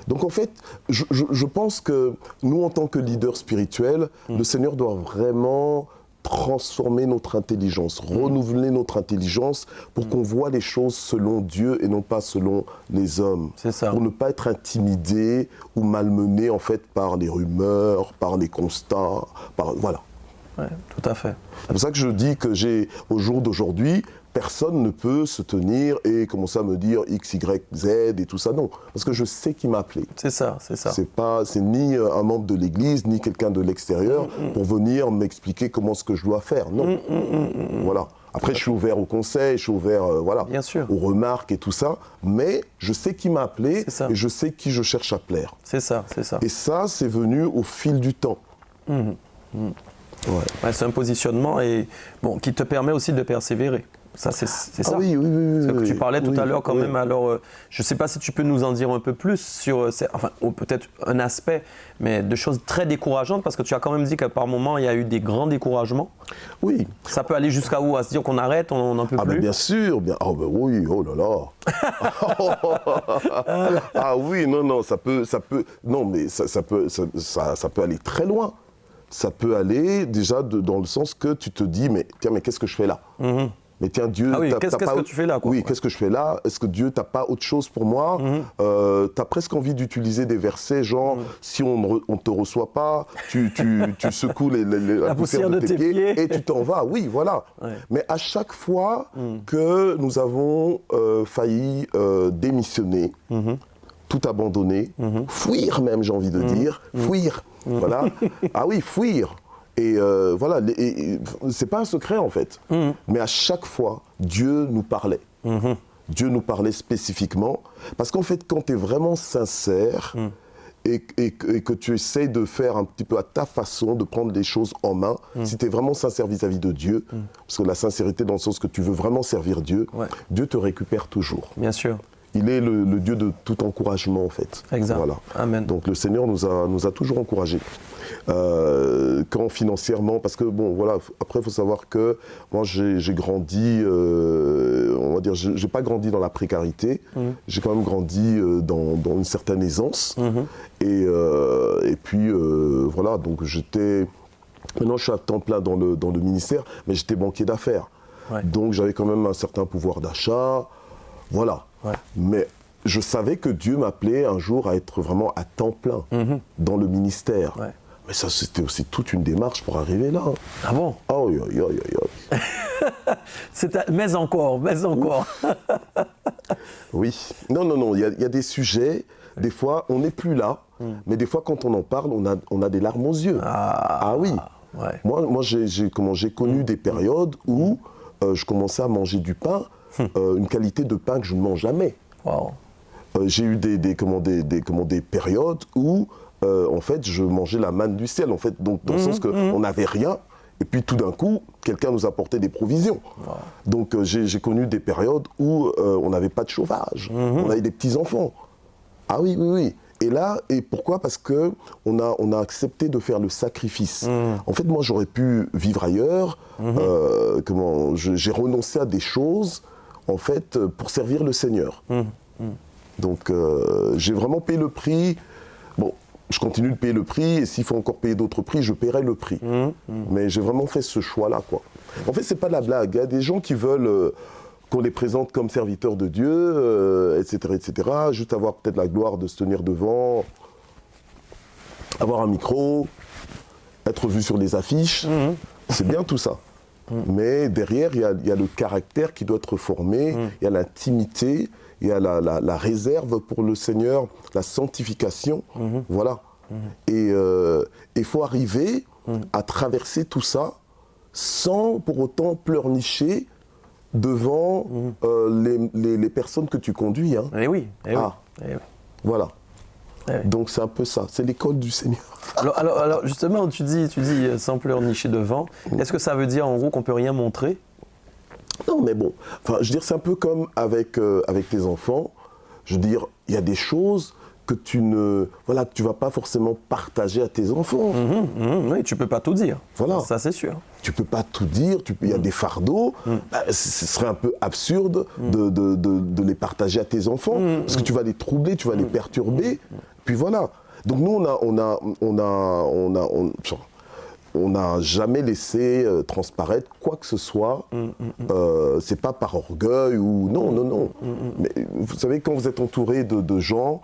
Donc en fait, je pense que nous, en tant que leaders spirituels, le Seigneur doit vraiment transformer notre intelligence, renouveler notre intelligence pour qu'on voit les choses selon Dieu et non pas selon les hommes. C'est ça. Pour ne pas être intimidé ou malmené en fait par les rumeurs, par les constats, voilà. Ouais, tout à fait. C'est pour ça que je dis que au jour d'aujourd'hui, personne ne peut se tenir et commencer à me dire X, Y, Z et tout ça. Non, parce que je sais qui m'a appelé. C'est ça, c'est ça. C'est ni un membre de l'église, ni quelqu'un de l'extérieur pour venir m'expliquer comment ce que je dois faire. Non. Voilà. Après, je suis ouvert au conseil, je suis ouvert voilà, Bien sûr. aux remarques et tout ça. Mais je sais qui m'a appelé C'est ça. et je sais qui je cherche à plaire. C'est ça, c'est ça. Et ça, c'est venu au fil du temps. Ouais. Ouais, c'est un positionnement et, bon, qui te permet aussi de persévérer. Ça, c'est ça. Ah oui, oui, oui. Ce que oui, tu parlais tout oui, à l'heure quand oui. même. Alors, je ne sais pas si tu peux nous en dire un peu plus sur, enfin, ou peut-être un aspect, mais de choses très décourageantes, parce que tu as quand même dit que par moment, il y a eu des grands découragements. Oui. Ça peut aller jusqu'à où? À se dire qu'on arrête, on n'en peut Ah plus? ben bien sûr, bien. Oh ben oui, oh là là. Ah oui, non, ça peut, non mais ça peut aller très loin. Ça peut aller déjà dans le sens que tu te dis, mais tiens, mais qu'est-ce que je fais là? Mais tiens, Dieu, Ah oui, qu'est-ce que tu fais là, quoi? Oui, qu'est-ce que je fais là? Est-ce que Dieu, t'as pas autre chose pour moi? T'as presque envie d'utiliser des versets, genre, si on ne te reçoit pas, tu secoues la poussière de tes pieds et tu t'en vas. Oui, voilà. Ouais. Mais à chaque fois que nous avons failli démissionner, tout abandonner, fuir même, j'ai envie de dire, fuir, voilà. Ah oui, fuir. Et voilà, c'est pas un secret en fait. Mais à chaque fois, Dieu nous parlait. Dieu nous parlait spécifiquement. Parce qu'en fait, quand tu es vraiment sincère et que tu essayes de faire un petit peu à ta façon, de prendre les choses en main, si tu es vraiment sincère vis-à-vis de Dieu, parce que la sincérité dans le sens que tu veux vraiment servir Dieu, Dieu te récupère toujours. Bien sûr. Il est le Dieu de tout encouragement en fait. Exact. Voilà. Amen. Donc le Seigneur nous a toujours encouragés. Quand financièrement, parce que bon voilà, après il faut savoir que moi j'ai grandi, on va dire, j'ai pas grandi dans la précarité, j'ai quand même grandi dans une certaine aisance. Et puis voilà, donc maintenant je suis à temps plein dans le ministère, mais j'étais banquier d'affaires. Ouais. Donc j'avais quand même un certain pouvoir d'achat, voilà. Ouais. Mais je savais que Dieu m'appelait un jour à être vraiment à temps plein dans le ministère. Ouais. Mais ça, c'était aussi toute une démarche pour arriver là. Ah bon? Oh, yo, yo, yo, yo. Mais encore. Oui. Non. Il y a des sujets, des fois, on n'est plus là, mais des fois, quand on en parle, on a des larmes aux yeux. Ah oui. Ouais. Moi j'ai connu des périodes où je commençais à manger du pain, une qualité de pain que je ne mange jamais. Wow. J'ai eu des périodes où, en fait, je mangeais la manne du ciel, en fait, donc dans le sens qu'on n'avait rien, et puis tout d'un coup, quelqu'un nous apportait des provisions. Wow. Donc j'ai connu des périodes où on n'avait pas de chauffage, on avait des petits-enfants. Ah oui, oui, oui. Et là, et pourquoi? Parce que on a accepté de faire le sacrifice. En fait, moi, j'aurais pu vivre ailleurs. J'ai renoncé à des choses, en fait, pour servir le Seigneur. Donc, j'ai vraiment payé le prix. Bon, je continue de payer le prix, et s'il faut encore payer d'autres prix, je paierai le prix. Mais j'ai vraiment fait ce choix-là, quoi. En fait, c'est pas de la blague. Il y a des gens qui veulent qu'on les présente comme serviteurs de Dieu, etc., etc. Juste avoir peut-être la gloire de se tenir devant, avoir un micro, être vu sur les affiches. C'est bien tout ça. Mais derrière, il y a le caractère qui doit être formé, il y a l'intimité, il y a la réserve pour le Seigneur, la sanctification. Voilà. Et il faut arriver à traverser tout ça sans pour autant pleurnicher devant les personnes que tu conduis. Hein. Eh oui, eh oui. Ah. Eh oui. Voilà. Eh oui. Donc c'est un peu ça, c'est l'école du Seigneur. Alors justement, tu dis sans pleurnicher devant. Est-ce que ça veut dire en gros qu'on peut rien montrer? Non, mais bon, enfin, je veux dire, c'est un peu comme avec tes enfants. Je veux dire, il y a des choses que tu vas pas forcément partager à tes enfants. Oui, tu peux pas tout dire. Voilà. Ça, c'est sûr. Tu peux pas tout dire, il y a des fardeaux. Ce serait un peu absurde de les partager à tes enfants, parce que tu vas les troubler, tu vas les perturber. Puis voilà. Donc nous, on n'a jamais laissé transparaître quoi que ce soit. C'est pas par orgueil ou non. Mais vous savez, quand vous êtes entouré de gens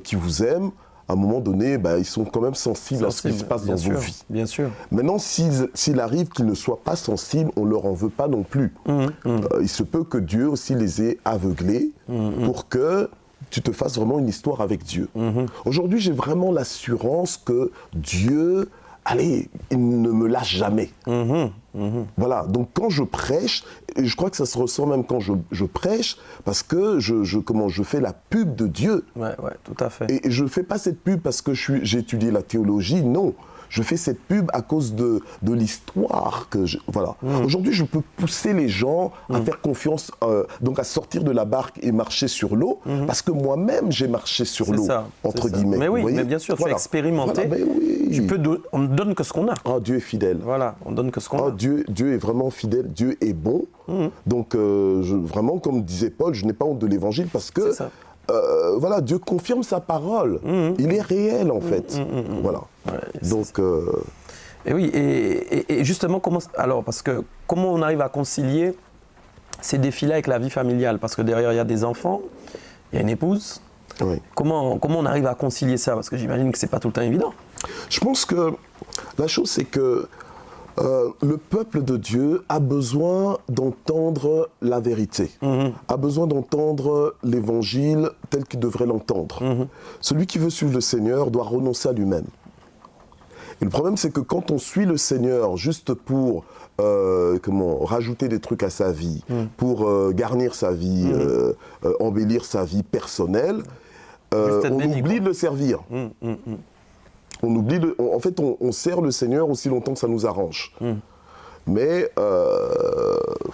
qui vous aiment, à un moment donné, ils sont quand même sensibles à ce qui se passe dans vos vies. Bien sûr. Maintenant, s'il arrive qu'ils ne soient pas sensibles, on ne leur en veut pas non plus. Il se peut que Dieu aussi les ait aveuglés pour que tu te fasses vraiment une histoire avec Dieu. Aujourd'hui, j'ai vraiment l'assurance que Dieu, allez, il ne me lâche jamais. Voilà, donc quand je prêche, et je crois que ça se ressent même quand je prêche, parce que je fais la pub de Dieu. Ouais, tout à fait. Et je ne fais pas cette pub parce que j'ai étudié la théologie, non. Je fais cette pub à cause de l'histoire que voilà. Aujourd'hui, je peux pousser les gens à faire confiance, donc à sortir de la barque et marcher sur l'eau, parce que moi-même, j'ai marché sur l'eau, entre guillemets. Mais oui, mais bien sûr, tu as expérimenté. Voilà, oui. On ne donne que ce qu'on a. Oh, Dieu est fidèle. Voilà, on donne que ce qu'on a. Dieu est vraiment fidèle, Dieu est bon. Donc, vraiment, comme disait Paul, je n'ai pas honte de l'évangile parce que voilà, Dieu confirme sa parole. Il est réel, en fait. Voilà. Ouais, donc, et oui, et justement, parce que comment on arrive à concilier ces défis-là avec la vie familiale? Parce que derrière, il y a des enfants, il y a une épouse. Oui. Comment on arrive à concilier ça? Parce que j'imagine que ce n'est pas tout le temps évident. Je pense que la chose, c'est que le peuple de Dieu a besoin d'entendre la vérité, a besoin d'entendre l'évangile tel qu'il devrait l'entendre. Celui qui veut suivre le Seigneur doit renoncer à lui-même. Et le problème, c'est que quand on suit le Seigneur juste pour rajouter des trucs à sa vie, pour garnir sa vie, embellir sa vie personnelle, on oublie de le servir. On oublie en fait, on sert le Seigneur aussi longtemps que ça nous arrange. Mais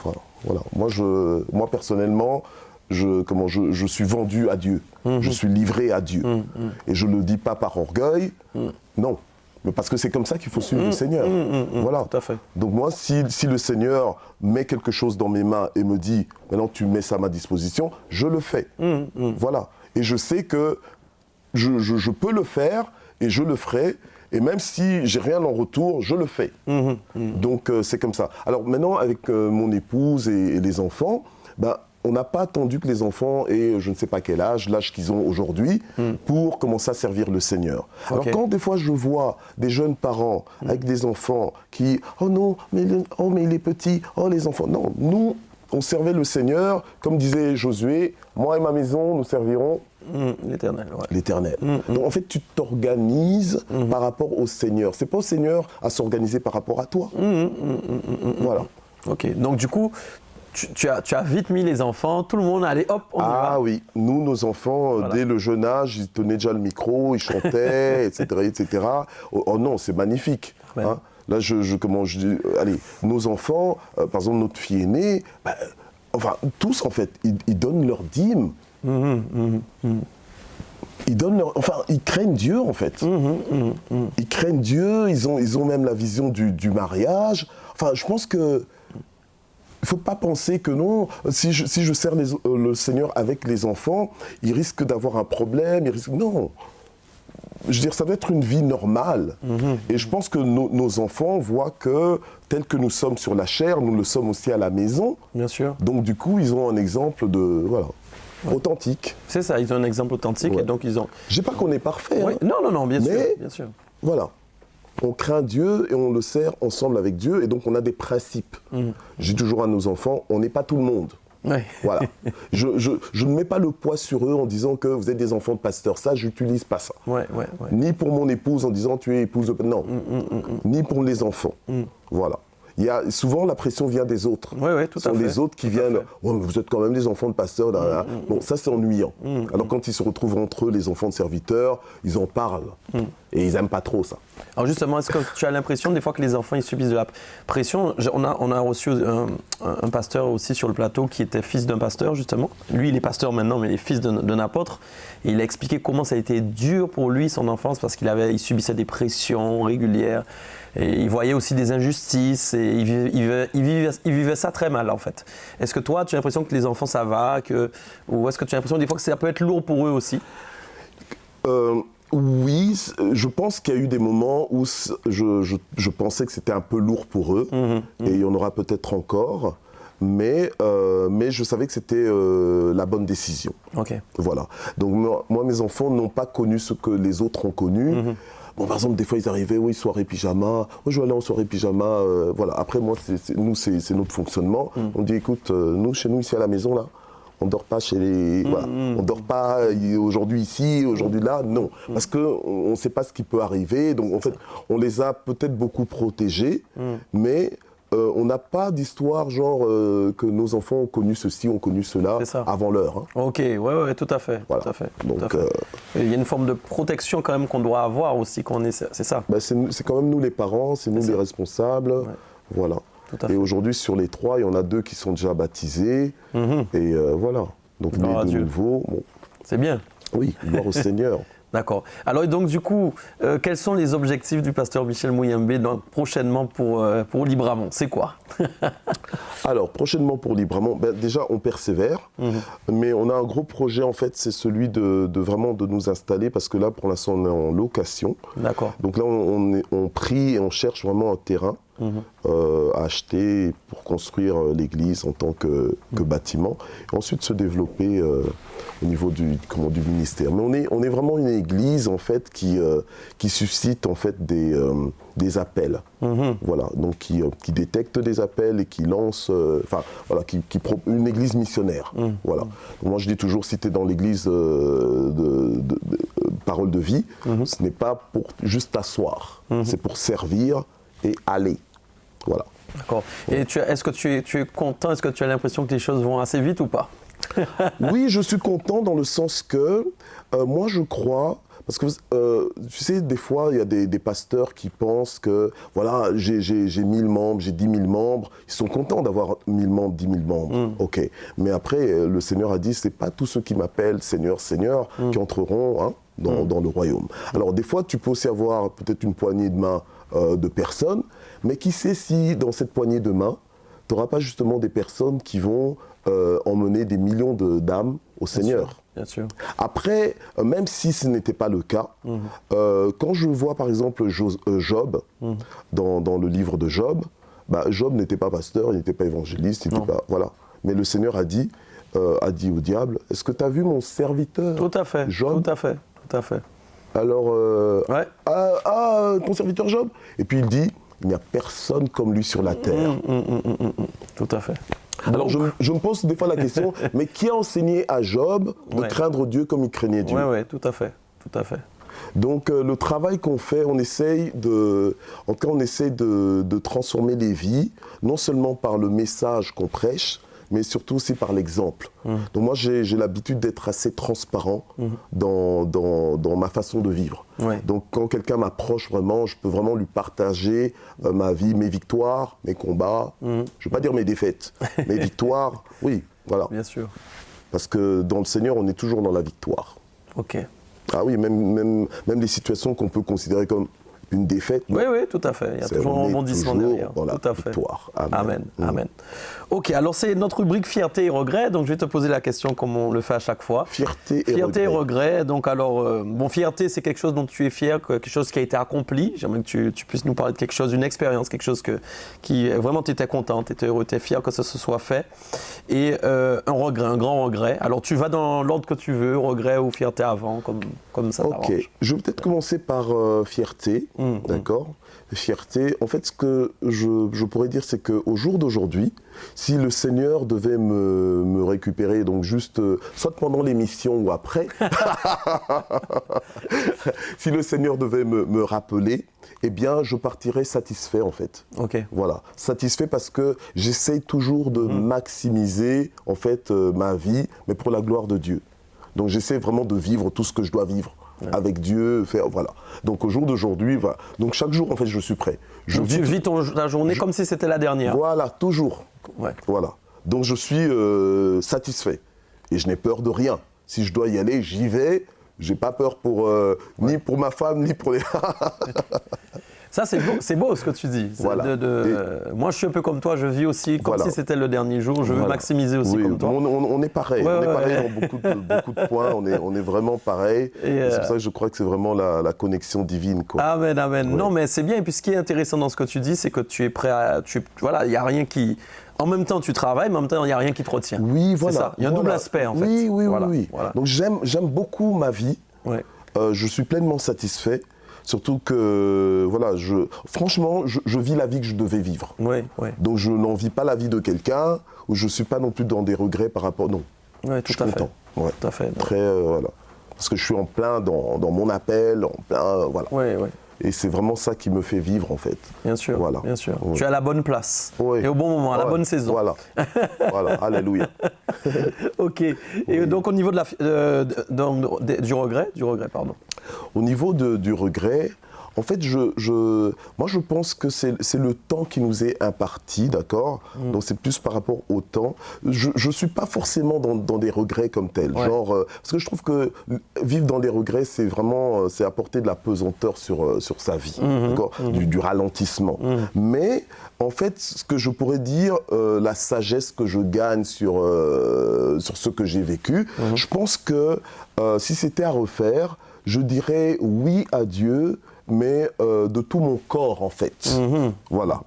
voilà. Moi personnellement, je suis vendu à Dieu. Je suis livré à Dieu. Et je ne le dis pas par orgueil, non. Mais parce que c'est comme ça qu'il faut suivre le Seigneur. Voilà. Tout à fait. Donc moi, si le Seigneur met quelque chose dans mes mains et me dit « Maintenant, tu mets ça à ma disposition », je le fais. Voilà. Et je sais que je peux le faire et je le ferai. Et même si j'ai rien en retour, je le fais. Donc c'est comme ça. Alors maintenant, avec mon épouse et les enfants, on n'a pas attendu que les enfants aient je ne sais pas quel âge, l'âge qu'ils ont aujourd'hui, pour commencer à servir le Seigneur. Alors quand des fois je vois des jeunes parents avec des enfants qui « Oh non, mais il est petit, oh les enfants ». Non, nous, on servait le Seigneur, comme disait Josué, « Moi et ma maison, nous servirons l'Éternel. » L'Éternel. Donc en fait, tu t'organises par rapport au Seigneur. C'est pas au Seigneur à s'organiser par rapport à toi. Voilà. Ok, donc du coup, tu as vite mis les enfants, tout le monde allait, hop, on y va. Ah oui, nous, nos enfants, dès le jeune âge, ils tenaient déjà le micro, ils chantaient, etc. Oh non, c'est magnifique. Hein. Là, allez, nos enfants, par exemple, notre fille aînée, enfin, tous, en fait, ils donnent leur dîme. Ils craignent Dieu, en fait. Ils craignent Dieu, ils ont même la vision du mariage. Enfin, je pense que il ne faut pas penser que non, si je sers le Seigneur avec les enfants, il risque d'avoir un problème, non. Je veux dire, ça doit être une vie normale. Et je pense que nos enfants voient que, tel que nous sommes sur la chair, nous le sommes aussi à la maison. Bien sûr. Donc du coup, ils ont un exemple authentique. C'est ça, ils ont un exemple authentique et donc ils ont... Je ne dis pas qu'on est parfait. Oui. Non, bien sûr. Voilà. On craint Dieu et on le sert ensemble avec Dieu et donc on a des principes. Je dis toujours à nos enfants, on n'est pas tout le monde. Ouais. Voilà. Je ne mets pas le poids sur eux en disant que vous êtes des enfants de pasteur. Ça, j'utilise pas ça. Ouais. Ni pour mon épouse en disant tu es épouse de... Non. Ni pour les enfants. Voilà. Souvent, la pression vient des autres. Oui, tout à fait. Ce sont les autres qui viennent. Oh, mais vous êtes quand même des enfants de pasteurs. Bon, ça, c'est ennuyant. Alors, quand ils se retrouvent entre eux, les enfants de serviteurs, ils en parlent. Et ils n'aiment pas trop ça. Alors, justement, est-ce que tu as l'impression, des fois, que les enfants ils subissent de la pression? On a reçu un pasteur aussi sur le plateau qui était fils d'un pasteur, justement. Lui, il est pasteur maintenant, mais il est fils d'un apôtre. Et il a expliqué comment ça a été dur pour lui, son enfance, parce qu'il subissait des pressions régulières. Et il voyait aussi des injustices et il vivait ça très mal en fait. Est-ce que toi, tu as l'impression que les enfants ça va ou est-ce que tu as l'impression des fois que ça peut être lourd pour eux aussi? Oui, je pense qu'il y a eu des moments où je pensais que c'était un peu lourd pour eux et il y en aura peut-être encore. mais je savais que c'était la bonne décision. Ok. Voilà. Donc moi, mes enfants n'ont pas connu ce que les autres ont connu. Bon, par exemple, des fois, ils arrivaient, oui, soirée pyjama, oh, je vais aller en soirée pyjama, voilà. Après, moi, nous, c'est notre fonctionnement. On dit, écoute, nous, chez nous, ici à la maison, là, on ne dort pas chez les... Voilà. On ne dort pas aujourd'hui ici, aujourd'hui là, non. Parce qu'on ne sait pas ce qui peut arriver. Donc, en fait, on les a peut-être beaucoup protégés, mais... on n'a pas d'histoire genre que nos enfants ont connu ceci, ont connu cela avant l'heure. Hein. Ok, ouais, tout à fait. Voilà. Tout à fait, donc, tout à fait. Il y a une forme de protection quand même qu'on doit avoir aussi quand on est, c'est ça. Bah c'est quand même nous les parents, c'est nous les responsables, voilà. Tout à fait. Et aujourd'hui sur les 3, il y en a 2 qui sont déjà baptisés, et voilà. Donc gloire les 2 nouveaux, bon. C'est bien. Oui, gloire au Seigneur. D'accord. Alors donc du coup, quels sont les objectifs du pasteur Michel Mouyembe prochainement pour Libramont? C'est quoi? Alors prochainement pour Libramont, ben, déjà on persévère, mais on a un gros projet en fait, c'est celui de vraiment de nous installer parce que là pour l'instant on est en location. D'accord. Donc là on prie et on cherche vraiment un terrain à acheter pour construire l'église en tant que bâtiment et ensuite se développer au niveau du ministère. Mais on est vraiment une église en fait qui suscite en fait des appels. Voilà, donc qui détecte des appels et qui lance, voilà, une église missionnaire. Voilà. Donc moi je dis toujours, si tu es dans l'église de Parole de Vie, ce n'est pas pour juste t'asseoir, c'est pour servir et aller. Voilà. D'accord. Et est-ce que tu es content? Est-ce que tu as l'impression que les choses vont assez vite ou pas? Oui, je suis content dans le sens que moi je crois, parce que tu sais, des fois il y a des pasteurs qui pensent que voilà, j'ai 1000 membres, j'ai 10 000 membres, ils sont contents d'avoir 1000 membres, 10 000 membres, ok. Mais après, le Seigneur a dit, c'est pas tous ceux qui m'appellent Seigneur, Seigneur qui entreront hein, dans le royaume. Alors des fois, tu peux aussi avoir peut-être une poignée de main de personnes, mais qui sait si dans cette poignée de main, tu n'auras pas justement des personnes qui vont emmener des millions d'âmes au Seigneur. Bien sûr. Après, même si ce n'était pas le cas, quand je vois par exemple Job, dans le livre de Job, bah, Job n'était pas pasteur, il n'était pas évangéliste, il n'était pas, voilà. Mais le Seigneur a dit au diable, est-ce que tu as vu mon serviteur Tout à fait, Job? tout à fait, tout à fait. Alors, ton serviteur Job? Et puis il dit, il n'y a personne comme lui sur la terre. Tout à fait. Alors je me pose des fois la question, mais qui a enseigné à Job de craindre Dieu comme il craignait Dieu? Oui, tout à fait, tout à fait. Donc le travail qu'on fait, on essaye de transformer les vies, non seulement par le message qu'on prêche, mais surtout aussi par l'exemple. Donc moi j'ai l'habitude d'être assez transparent dans ma façon de vivre. Donc quand quelqu'un m'approche vraiment, je peux vraiment lui partager ma vie, mes victoires, mes combats, je ne vais pas dire mes défaites, mes victoires, oui, voilà. Bien sûr. Parce que dans le Seigneur, on est toujours dans la victoire. Ok. Ah oui, même les situations qu'on peut considérer comme une défaite. Oui, tout à fait. Il y a toujours un rebondissement derrière. Dans la tout à fait. victoire. Amen. Amen. Ok, alors c'est notre rubrique fierté et regret. Donc je vais te poser la question comme on le fait à chaque fois. Fierté et regret. Donc alors, fierté, c'est quelque chose dont tu es fier, quelque chose qui a été accompli. J'aimerais que tu puisses nous parler de quelque chose, d'une expérience, quelque chose qui vraiment tu étais content, tu étais heureux, tu es fier que ça se soit fait. Et un regret, un grand regret. Alors tu vas dans l'ordre que tu veux, regret ou fierté avant, comme ça t'arrange. Ok, je vais peut-être commencer par fierté. D'accord. Fierté. En fait, ce que je pourrais dire, c'est qu'au jour d'aujourd'hui, si le Seigneur devait me récupérer, donc juste, soit pendant l'émission ou après, si le Seigneur devait me rappeler, eh bien, je partirais satisfait, en fait. Ok. Voilà. Satisfait parce que j'essaye toujours de maximiser, en fait, ma vie, mais pour la gloire de Dieu. Donc, j'essaie vraiment de vivre tout ce que je dois vivre. Avec Dieu, voilà. Donc au jour d'aujourd'hui, voilà. Donc chaque jour, en fait, je suis prêt. Tu vis ta journée comme si c'était la dernière. Voilà, toujours. Ouais. Voilà. Donc je suis satisfait. Et je n'ai peur de rien. Si je dois y aller, j'y vais. J'ai pas peur ni pour ma femme, ni pour les... Ça, c'est beau ce que tu dis. Voilà. Moi, je suis un peu comme toi, je vis aussi comme si c'était le dernier jour. Je veux maximiser aussi comme toi. On est pareil. On est pareil dans beaucoup de points. On est vraiment pareil. Et c'est pour ça que je crois que c'est vraiment la connexion divine, quoi. Amen, amen. Ouais. Non, mais c'est bien. Et puis, ce qui est intéressant dans ce que tu dis, c'est que tu es prêt à... Voilà, il n'y a rien qui... En même temps, tu travailles, mais en même temps, il n'y a rien qui te retient. Oui, voilà. C'est ça. Il y a un double aspect, en fait. Oui. Donc, j'aime beaucoup ma vie. Ouais. Je suis pleinement satisfait. Surtout que, voilà, franchement, je vis la vie que je devais vivre. Oui. Donc, je n'en vis pas la vie de quelqu'un, où je ne suis pas non plus dans des regrets par rapport... Non, tout je suis content. Ouais. Tout à fait. Très, voilà. Parce que je suis en plein dans mon appel, en plein, voilà. Oui. Et c'est vraiment ça qui me fait vivre, en fait. Bien sûr, voilà. bien sûr. Oui. Tu es à la bonne place. Oui. Et au bon moment, à la bonne saison. Voilà, alléluia. Ok. Et donc, au niveau du regret, pardon. Au niveau du regret, en fait, moi, je pense que c'est le temps qui nous est imparti, d'accord ? Donc, c'est plus par rapport au temps. Je ne suis pas forcément dans des regrets comme tels. Ouais. Genre, parce que je trouve que vivre dans des regrets, c'est vraiment apporter de la pesanteur sur sa vie, d'accord ? Du ralentissement. Mais, en fait, ce que je pourrais dire, la sagesse que je gagne sur ce que j'ai vécu, je pense que si c'était à refaire, je dirais oui à Dieu, mais de tout mon corps, en fait. Voilà.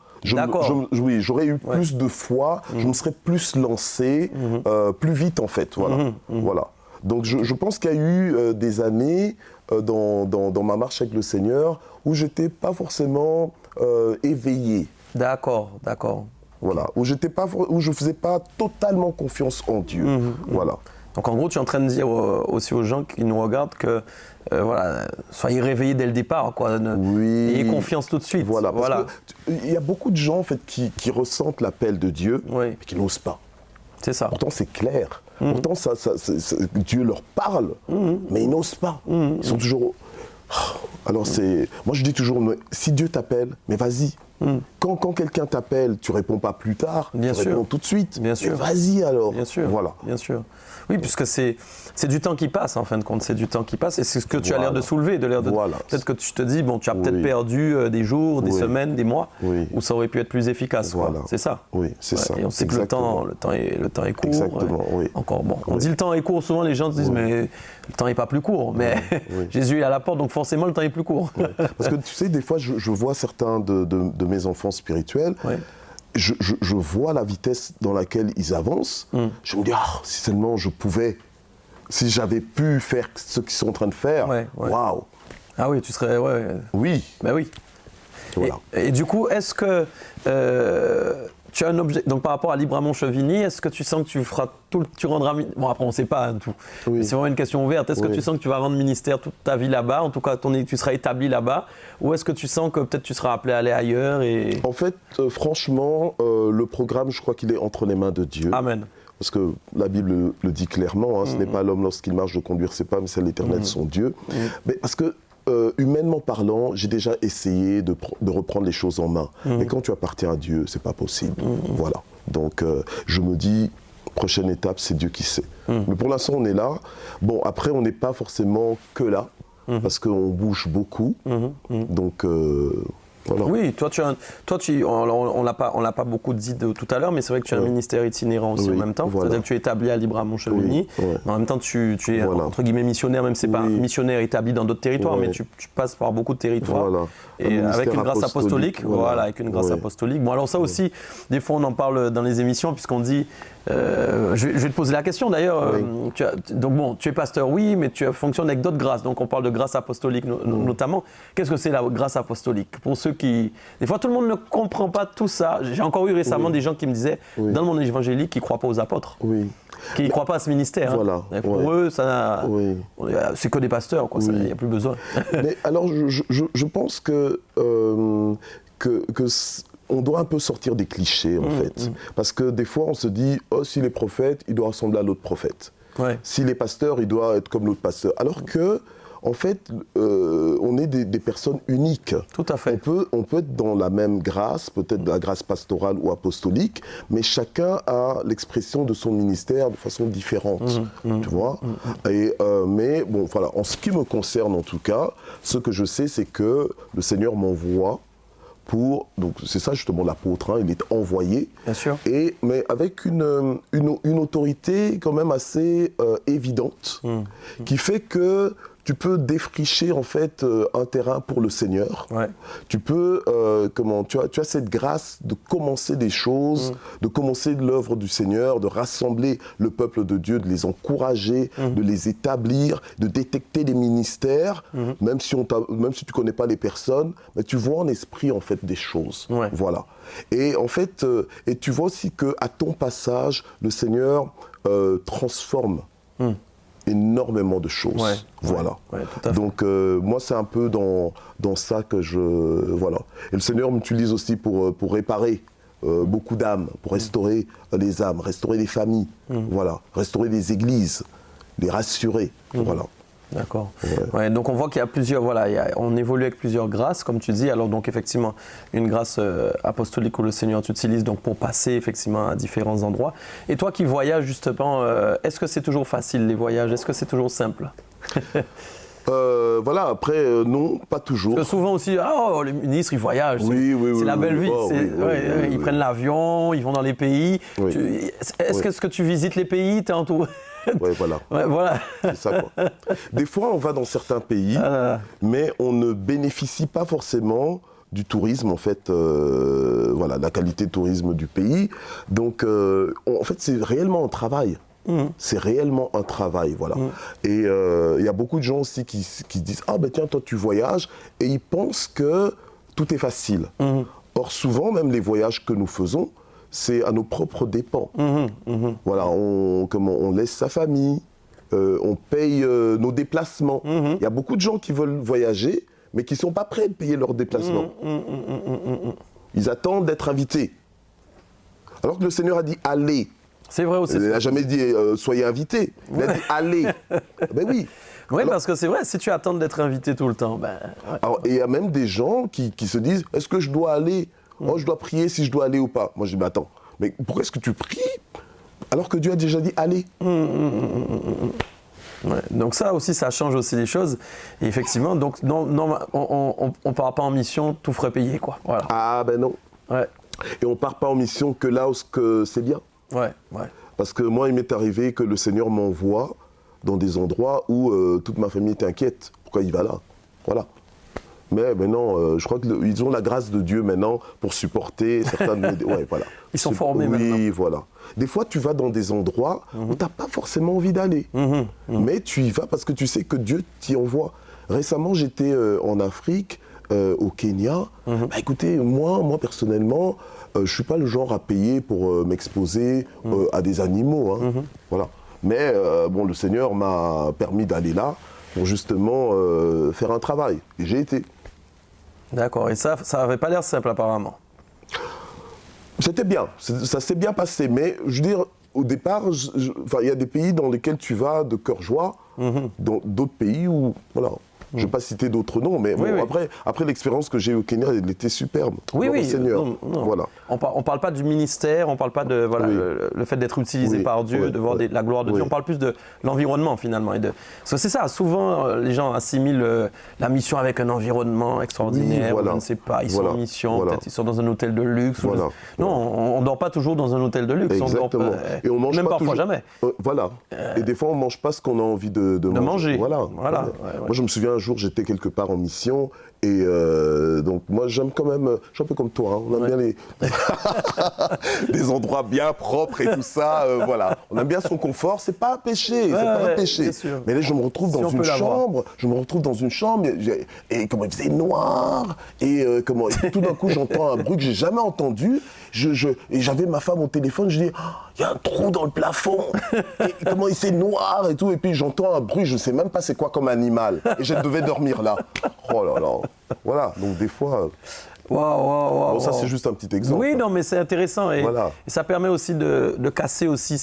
Oui, j'aurais eu plus de foi, je me serais plus lancé, plus vite, en fait. Voilà. Voilà. Donc, je pense qu'il y a eu des années dans ma marche avec le Seigneur où je n'étais pas forcément éveillé. D'accord. Voilà. Où je ne faisais pas totalement confiance en Dieu. Voilà. Donc en gros, tu es en train de dire aussi aux gens qui nous regardent que voilà, soyez réveillés dès le départ, quoi. Ayez confiance tout de suite. Voilà. Il y a beaucoup de gens en fait qui ressentent l'appel de Dieu, mais qui n'osent pas. C'est ça. Pourtant c'est clair. Pourtant Dieu leur parle, mais ils n'osent pas. Ils sont toujours. Alors moi je dis toujours, si Dieu t'appelle, mais vas-y. Quand quelqu'un t'appelle, tu réponds pas plus tard, réponds tout de suite. Bien sûr. Vas-y alors. Bien sûr. Voilà. Bien sûr. Oui, puisque c'est du temps qui passe, en fin de compte. C'est du temps qui passe et c'est ce que tu as l'air de soulever. Peut-être que tu te dis, bon, tu as peut-être perdu des jours, des semaines, des mois, où ça aurait pu être plus efficace. Voilà. C'est ça. Oui, c'est ça. Et on sait que le temps est court. Exactement, oui. Encore, bon, on dit le temps est court, souvent les gens se disent, mais le temps n'est pas plus court. Mais Jésus est à la porte, donc forcément le temps est plus court. Parce que tu sais, des fois, je vois certains de mes enfants spirituels. Je vois la vitesse dans laquelle ils avancent. Je me dis, si seulement je pouvais, si j'avais pu faire ce qu'ils sont en train de faire, waouh. Ah oui, tu serais, Oui. Ben oui. Voilà. Et du coup, est-ce que tu as un objet, donc par rapport à Libramont-Chevigny, est-ce que tu sens que tu rendras, bon après on ne sait pas tout, mais c'est vraiment une question ouverte, est-ce que tu sens que tu vas rendre ministère toute ta vie là-bas, en tout cas tu seras établi là-bas, ou est-ce que tu sens que peut-être tu seras appelé à aller ailleurs En fait, franchement, le programme, je crois qu'il est entre les mains de Dieu. Amen. Parce que la Bible le dit clairement, ce n'est pas l'homme lorsqu'il marche de conduire ses pas, mais c'est l'Éternel son Dieu. Mais parce que humainement parlant, j'ai déjà essayé de reprendre les choses en main. Mais quand tu appartiens à Dieu, c'est pas possible. Voilà. Donc, je me dis, prochaine étape, c'est Dieu qui sait. Mais pour l'instant, on est là. Bon, après, on n'est pas forcément que là, parce qu'on bouge beaucoup. Donc, voilà. Oui, toi, on l'a pas beaucoup dit tout à l'heure, mais c'est vrai que tu as un ministère itinérant aussi en même temps. Voilà. C'est-à-dire que tu es établi à Libramont-Chevigny, mais en même temps, tu es entre guillemets missionnaire, même si c'est pas missionnaire établi dans d'autres territoires, mais tu passes par beaucoup de territoires. Voilà. Et avec une grâce apostolique. Voilà, avec une grâce apostolique. Bon, alors ça aussi, des fois, on en parle dans les émissions, puisqu'on dit. Je vais te poser la question d'ailleurs. Donc bon, tu es pasteur, oui, mais tu fonctionnes avec d'autres grâces. Donc on parle de grâce apostolique notamment. Qu'est-ce que c'est la grâce apostolique? Pour ceux qui... Des fois, tout le monde ne comprend pas tout ça. J'ai encore eu récemment des gens qui me disaient, dans le monde évangélique, qu'ils ne croient pas aux apôtres. Qui ne croient pas à ce ministère. Voilà. Pour eux, c'est que des pasteurs, quoi. Il n'y a plus besoin. Mais alors, je pense que on doit un peu sortir des clichés, en fait. Parce que des fois, on se dit, s'il est prophète, il doit ressembler à l'autre prophète. S'il est pasteur, il doit être comme l'autre pasteur. Alors que, en fait, on est des personnes uniques. Tout à fait. On peut être dans la même grâce, peut-être de la grâce pastorale ou apostolique, mais chacun a l'expression de son ministère de façon différente. Tu vois ? Mais bon, voilà, en ce qui me concerne en tout cas, ce que je sais, c'est que le Seigneur m'envoie donc c'est ça justement l'apôtre, hein, il est envoyé. Bien sûr. Mais avec une autorité quand même assez évidente, qui fait que tu peux défricher en fait un terrain pour le Seigneur. Ouais. Tu peux, tu as cette grâce de commencer des choses, de commencer l'œuvre du Seigneur, de rassembler le peuple de Dieu, de les encourager, de les établir, de détecter les ministères, même si tu connais pas les personnes, mais tu vois en esprit en fait des choses. Ouais. Voilà. Et en fait, et tu vois aussi que à ton passage, le Seigneur transforme. Énormément de choses. Ouais, voilà. Ouais, tout à fait. Donc moi c'est un peu dans ça que voilà. Et le Seigneur m'utilise aussi pour réparer beaucoup d'âmes, pour restaurer les âmes, restaurer les familles, voilà, restaurer les églises, les rassurer, voilà. D'accord. Ouais, donc on voit qu'il y a plusieurs, voilà, on évolue avec plusieurs grâces, comme tu dis. Alors donc effectivement, une grâce apostolique où le Seigneur t'utilise donc pour passer effectivement à différents endroits. Et toi qui voyages justement, est-ce que c'est toujours facile les voyages? Est-ce que c'est toujours simple? Voilà, après, non, pas toujours. Parce que souvent aussi, les ministres, ils voyagent. Oui, c'est la belle vie. Ils oui. prennent l'avion, ils vont dans les pays. Oui. Est-ce que tu visites les pays? T'es entouré? Ouais, voilà. Ouais, voilà. C'est ça, quoi. Des fois, on va dans certains pays, mais on ne bénéficie pas forcément du tourisme, en fait, voilà, la qualité de tourisme du pays. Donc, en fait, c'est réellement un travail. C'est réellement un travail, voilà. Et il y a beaucoup de gens aussi qui disent « Ah ben tiens, toi tu voyages » et ils pensent que tout est facile. Or souvent, même les voyages que nous faisons, c'est à nos propres dépens. Voilà, on laisse sa famille, on paye nos déplacements. Il y a beaucoup de gens qui veulent voyager, mais qui ne sont pas prêts à payer leurs déplacements. Ils attendent d'être invités. Alors que le Seigneur a dit « Allez ». C'est vrai aussi. Il n'a jamais dit soyez invités. Il a dit allez. Ben oui. Oui, alors, parce que c'est vrai, si tu attends d'être invité tout le temps, ben. Ouais. Alors, et il y a même des gens qui se disent est-ce que je dois aller? Oh, je dois prier si je dois aller ou pas. Moi, je dis mais attends, mais pourquoi est-ce que tu pries alors que Dieu a déjà dit allez? Ouais, donc ça aussi, ça change aussi les choses. Et effectivement, donc non, on ne part pas en mission tout frais payé, quoi. Voilà. Ah ben non. Ouais. Et on part pas en mission que là où c'est bien. Ouais. Parce que moi, il m'est arrivé que le Seigneur m'envoie dans des endroits où toute ma famille était inquiète. Pourquoi il va là? Voilà. Mais maintenant, je crois qu'ils ont la grâce de Dieu maintenant pour supporter certains de mes... Ouais, voilà. Ils sont formés maintenant. Oui, voilà. Des fois, tu vas dans des endroits où tu n'as pas forcément envie d'aller. Mais tu y vas parce que tu sais que Dieu t'y envoie. Récemment, j'étais en Afrique, au Kenya. Bah, écoutez, moi personnellement, je ne suis pas le genre à payer pour m'exposer à des animaux. Hein. Voilà. Mais bon, le Seigneur m'a permis d'aller là pour justement faire un travail. Et j'ai été. D'accord. Et ça n'avait pas l'air simple apparemment. C'était bien. Ça s'est bien passé. Mais je veux dire, au départ, il y a des pays dans lesquels tu vas de cœur joie, dans d'autres pays où, voilà. Je ne vais pas citer d'autres noms, mais bon, après l'expérience que j'ai eue au Kenya, elle était superbe. Oui. Seigneur. Non. Voilà. On parle pas du ministère, on parle pas de le fait d'être utilisé par Dieu, de voir la gloire de Dieu. On parle plus de l'environnement finalement. Parce que c'est ça, souvent les gens assimilent la mission avec un environnement extraordinaire. Je ne sais pas, ils sont en mission, peut-être ils sont dans un hôtel de luxe. Non, on ne dort pas toujours dans un hôtel de luxe. Exactement. Et on mange même parfois toujours... jamais. Voilà. Et des fois, on ne mange pas ce qu'on a envie de manger. Voilà. Ouais. Moi, je me souviens un jour, j'étais quelque part en mission et donc moi j'aime quand même, je suis un peu comme toi, hein, on aime bien les endroits bien propres et tout ça, voilà. On aime bien son confort, c'est pas un péché, Mais là je me retrouve dans une chambre, et comment il faisait noir, et tout d'un coup j'entends un bruit que j'ai jamais entendu, et j'avais ma femme au téléphone, je dis il y a un trou dans le plafond, et comment il s'est noir et tout, et puis j'entends un bruit, je sais même pas c'est quoi comme animal, et je devais dormir là. Oh là là. Voilà, donc des fois... Bon, ça c'est juste un petit exemple. Oui, non, mais c'est intéressant et ça permet aussi de casser aussi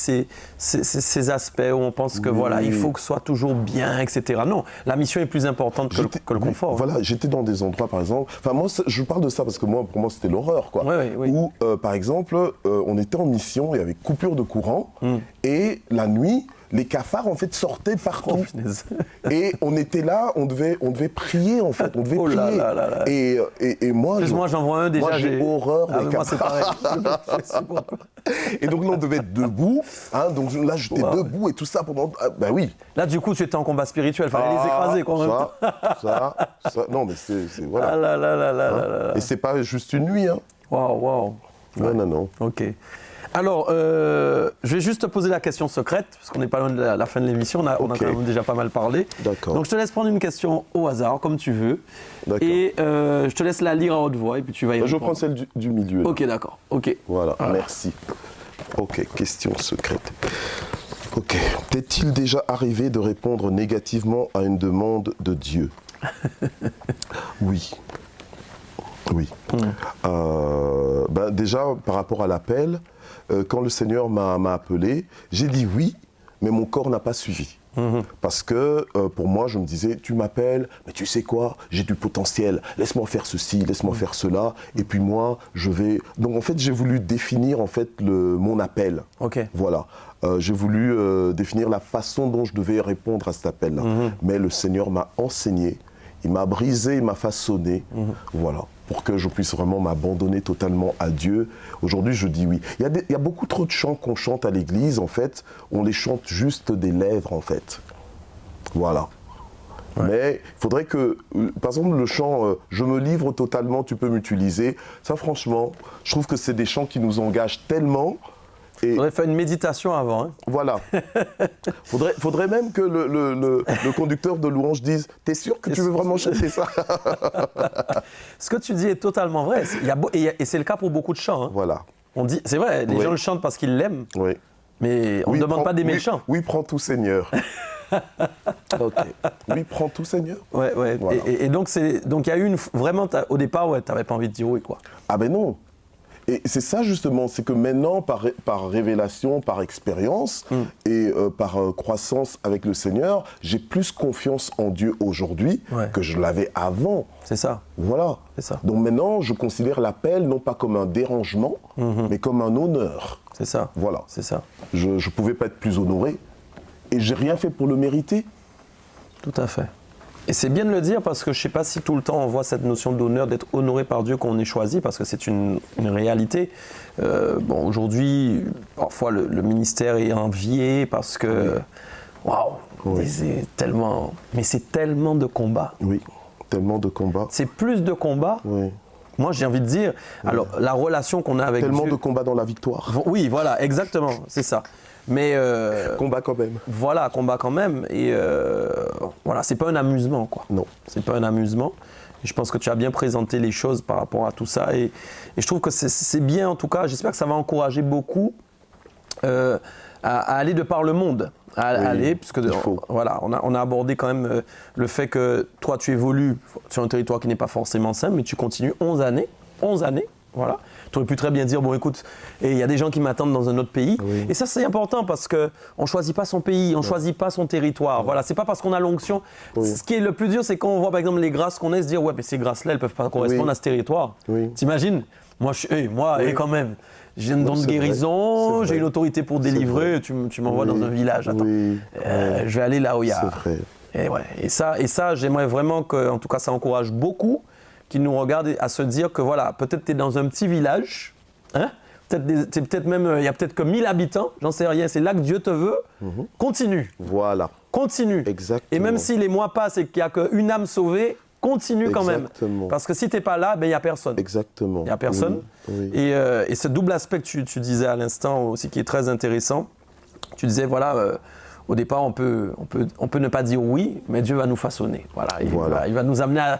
ces aspects où on pense que voilà, il faut que ce soit toujours bien, etc. Non, la mission est plus importante que le confort. Voilà, j'étais dans des endroits par exemple, enfin moi je parle de ça parce que pour moi c'était l'horreur quoi. Où par exemple on était en mission, il y avait coupure de courant et la nuit, les cafards en fait sortaient partout. Oh, punaise. Et on était là, on devait prier en fait, on devait Oh là prier. là là là. Et moi, Moi, j'en vois un déjà. moi, j'ai horreur Ah, des mais moi, c'est cafards. pareil. Et donc là, on devait être debout. Hein, donc là, j'étais Wow. debout et tout ça pendant. Ben oui. Là, du coup, tu étais en combat spirituel. Fallait les écraser, quoi, en même temps. Ça. Non, mais c'est voilà. Ah là là là là Hein. là là là. Et c'est pas juste une nuit. Hein. Waouh. Non. Ok. Alors, je vais juste te poser la question secrète, parce qu'on n'est pas loin de la fin de l'émission, on a Ok. quand même déjà pas mal parlé. D'accord. Donc, je te laisse prendre une question au hasard, comme tu veux. D'accord. Et je te laisse la lire à haute voix, et puis tu vas y Je vais répondre. prendre celle du milieu. là. Ok, d'accord. Ok. Voilà, merci. Ok, question secrète. Ok. T'est-il déjà arrivé de répondre négativement à une demande de Dieu? Oui. Oui. Déjà, par rapport à l'appel, quand le Seigneur m'a appelé, j'ai dit oui, mais mon corps n'a pas suivi. Parce que pour moi, je me disais, tu m'appelles, mais tu sais quoi, j'ai du potentiel, laisse-moi faire ceci, laisse-moi faire cela, et puis moi, je vais... Donc en fait, j'ai voulu définir en fait mon appel. Ok. Voilà. J'ai voulu définir la façon dont je devais répondre à cet appel-là. Mais le Seigneur m'a enseigné, il m'a brisé, il m'a façonné, voilà, pour que je puisse vraiment m'abandonner totalement à Dieu. Aujourd'hui, je dis oui. Il y a beaucoup trop de chants qu'on chante à l'église, en fait, on les chante juste des lèvres, en fait. Voilà. Ouais. Mais il faudrait que, par exemple, le chant « Je me livre totalement, tu peux m'utiliser », ça franchement, je trouve que c'est des chants qui nous engagent tellement. Et On aurait fait une méditation avant. Hein. voilà. Faudrait même que le conducteur de louange dise « T'es sûr que tu veux vraiment chanter ça ?» Ce que tu dis est totalement vrai. Et c'est le cas pour beaucoup de chants. Hein. Voilà. On dit, c'est vrai, les Oui. gens le chantent parce qu'ils l'aiment, Oui. mais on ne demande pas d'aimer le chant. Oui, prends tout Seigneur. Ok. Oui, prends tout Seigneur. Ouais. Voilà. Et donc, il y a eu vraiment, au départ, ouais, tu n'avais pas envie de dire oui, quoi. Ah ben non. Et c'est ça justement, c'est que maintenant, par révélation, par expérience et par croissance avec le Seigneur, j'ai plus confiance en Dieu aujourd'hui Ouais. que je l'avais avant. C'est ça. Voilà. C'est ça. Donc maintenant, je considère l'appel non pas comme un dérangement, mais comme un honneur. C'est ça. Voilà. C'est ça. Je ne pouvais pas être plus honoré et j'ai rien fait pour le mériter. Tout à fait. Et c'est bien de le dire parce que je ne sais pas si tout le temps on voit cette notion d'honneur, d'être honoré par Dieu quand on est choisi, parce que c'est une réalité. Aujourd'hui, parfois le ministère est envié parce que, waouh, Oui. c'est tellement de combats. Oui, tellement de combats. C'est plus de combats. Oui. Moi, j'ai envie de dire, alors la relation qu'on a avec Tellement Dieu. de combats dans la victoire. Oui, voilà, exactement, c'est ça. Mais Combat quand même. voilà, combat quand même. Et voilà, c'est pas un amusement, quoi. Non. C'est pas un amusement. Et je pense que tu as bien présenté les choses par rapport à tout ça. Et je trouve que c'est bien, en tout cas. J'espère que ça va encourager beaucoup à aller de par le monde. À aller, puisque voilà, on a abordé quand même le fait que toi, tu évolues sur un territoire qui n'est pas forcément simple, mais tu continues 11 années. 11 années. Voilà. Tu aurais pu très bien dire, bon écoute, il y a des gens qui m'attendent dans un autre pays. Oui. Et ça, c'est important parce qu'on ne choisit pas son pays, on ne choisit pas son territoire. Voilà, c'est pas parce qu'on a l'onction. Oui. Ce qui est le plus dur, c'est quand on voit par exemple les grâces qu'on a, se dire, ouais, mais ces grâces-là, elles ne peuvent pas correspondre à ce territoire. Oui. T'imagines? Moi, quand même, j'ai une don de c'est guérison, vrai. j'ai une autorité pour délivrer, tu m'envoies dans un village. Attends, Oui. je vais aller là où il y a. C'est vrai. Et, ouais, et ça, j'aimerais vraiment que, en tout cas, ça encourage beaucoup qui nous regardent à se dire que voilà, peut-être tu es dans un petit village, hein, peut-être même, il y a peut-être que 1000 habitants, j'en sais rien, c'est là que Dieu te veut, continue, Voilà. continue. Exactement. Et même si les mois passent et qu'il n'y a qu'une âme sauvée, continue quand même. Exactement. Parce que si tu n'es pas là, ben, il n'y a personne. Exactement. Il n'y a personne. Oui. Et ce double aspect que tu disais à l'instant aussi qui est très intéressant, tu disais voilà, au départ on peut ne pas dire oui, mais Dieu va nous façonner. Voilà, il va nous amener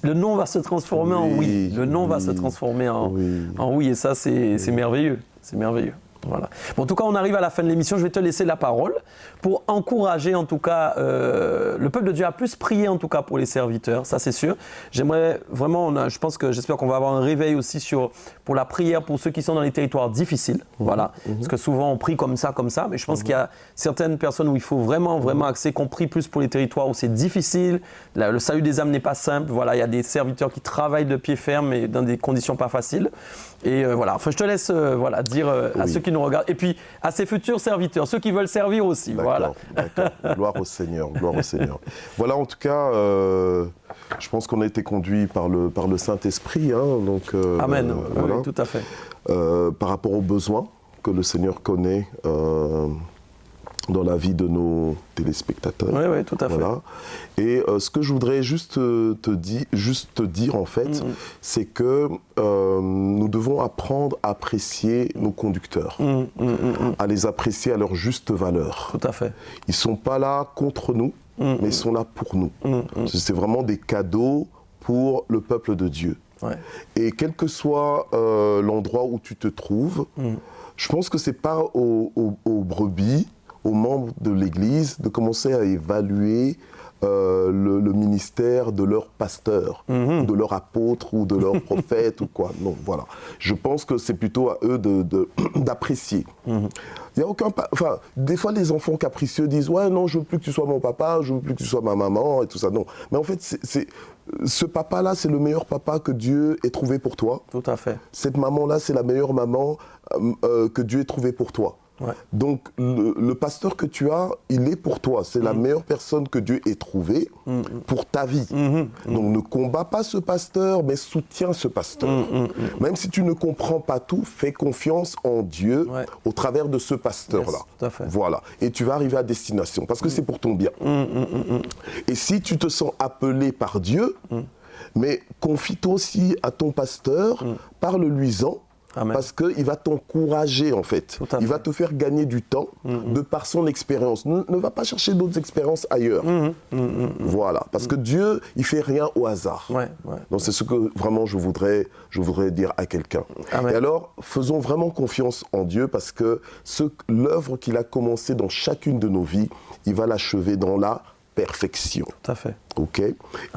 le non va se transformer en oui. Le non va se transformer en oui. Et ça c'est merveilleux. C'est merveilleux. Voilà. Bon, en tout cas, on arrive à la fin de l'émission. Je vais te laisser la parole pour encourager, en tout cas, le peuple de Dieu à plus prier, en tout cas, pour les serviteurs. Ça, c'est sûr. J'aimerais vraiment, j'espère qu'on va avoir un réveil aussi pour la prière pour ceux qui sont dans les territoires difficiles. Voilà. Parce que souvent, on prie comme ça. Mais je pense qu'il y a certaines personnes où il faut vraiment axer, qu'on prie plus pour les territoires où c'est difficile. Le salut des âmes n'est pas simple. Voilà. Il y a des serviteurs qui travaillent de pied ferme et dans des conditions pas faciles. Et voilà. Enfin, je te laisse dire à ceux qui qui nous regardent, et puis à ses futurs serviteurs, ceux qui veulent servir aussi. Voilà. D'accord. Gloire au Seigneur, gloire au Seigneur. Voilà, en tout cas, je pense qu'on a été conduit par le Saint-Esprit. Hein, donc, Amen, voilà. oui, tout à fait. Par rapport aux besoins que le Seigneur connaît dans la vie de nos téléspectateurs. Oui, tout à fait. Voilà. Et ce que je voudrais juste te dire, en fait, c'est que nous devons apprendre à apprécier nos conducteurs, à les apprécier à leur juste valeur. Tout à fait. Ils ne sont pas là contre nous, mais ils sont là pour nous. C'est vraiment des cadeaux pour le peuple de Dieu. Ouais. Et quel que soit l'endroit où tu te trouves, je pense que ce n'est pas aux brebis, aux membres de l'Église, de commencer à évaluer le ministère de leur pasteur, de leur apôtre ou de leur prophète ou quoi. Non, voilà. Je pense que c'est plutôt à eux d'apprécier. Il y a aucun... Enfin, des fois, les enfants capricieux disent « Ouais, non, je veux plus que tu sois mon papa, je veux plus que tu sois ma maman et tout ça. » Non. Mais en fait, ce papa-là, c'est le meilleur papa que Dieu ait trouvé pour toi. Tout à fait. Cette maman-là, c'est la meilleure maman que Dieu ait trouvée pour toi. Ouais. Donc, le pasteur que tu as, il est pour toi. C'est la meilleure personne que Dieu ait trouvée pour ta vie. Donc, ne combats pas ce pasteur, mais soutiens ce pasteur. Même si tu ne comprends pas tout, fais confiance en Dieu au travers de ce pasteur-là. Yes, tout à fait. Voilà. Et tu vas arriver à destination, parce que c'est pour ton bien. Et si tu te sens appelé par Dieu, mais confie-toi aussi à ton pasteur, parle-lui-en. Amen. Parce qu'il va t'encourager en fait. Il va te faire gagner du temps de par son expérience. Ne va pas chercher d'autres expériences ailleurs. Voilà. Parce que Dieu, il ne fait rien au hasard. Donc c'est ce que vraiment je voudrais dire à quelqu'un. Et alors, faisons vraiment confiance en Dieu parce que l'œuvre qu'il a commencée dans chacune de nos vies, il va l'achever dans la perfection. Tout à fait. Ok.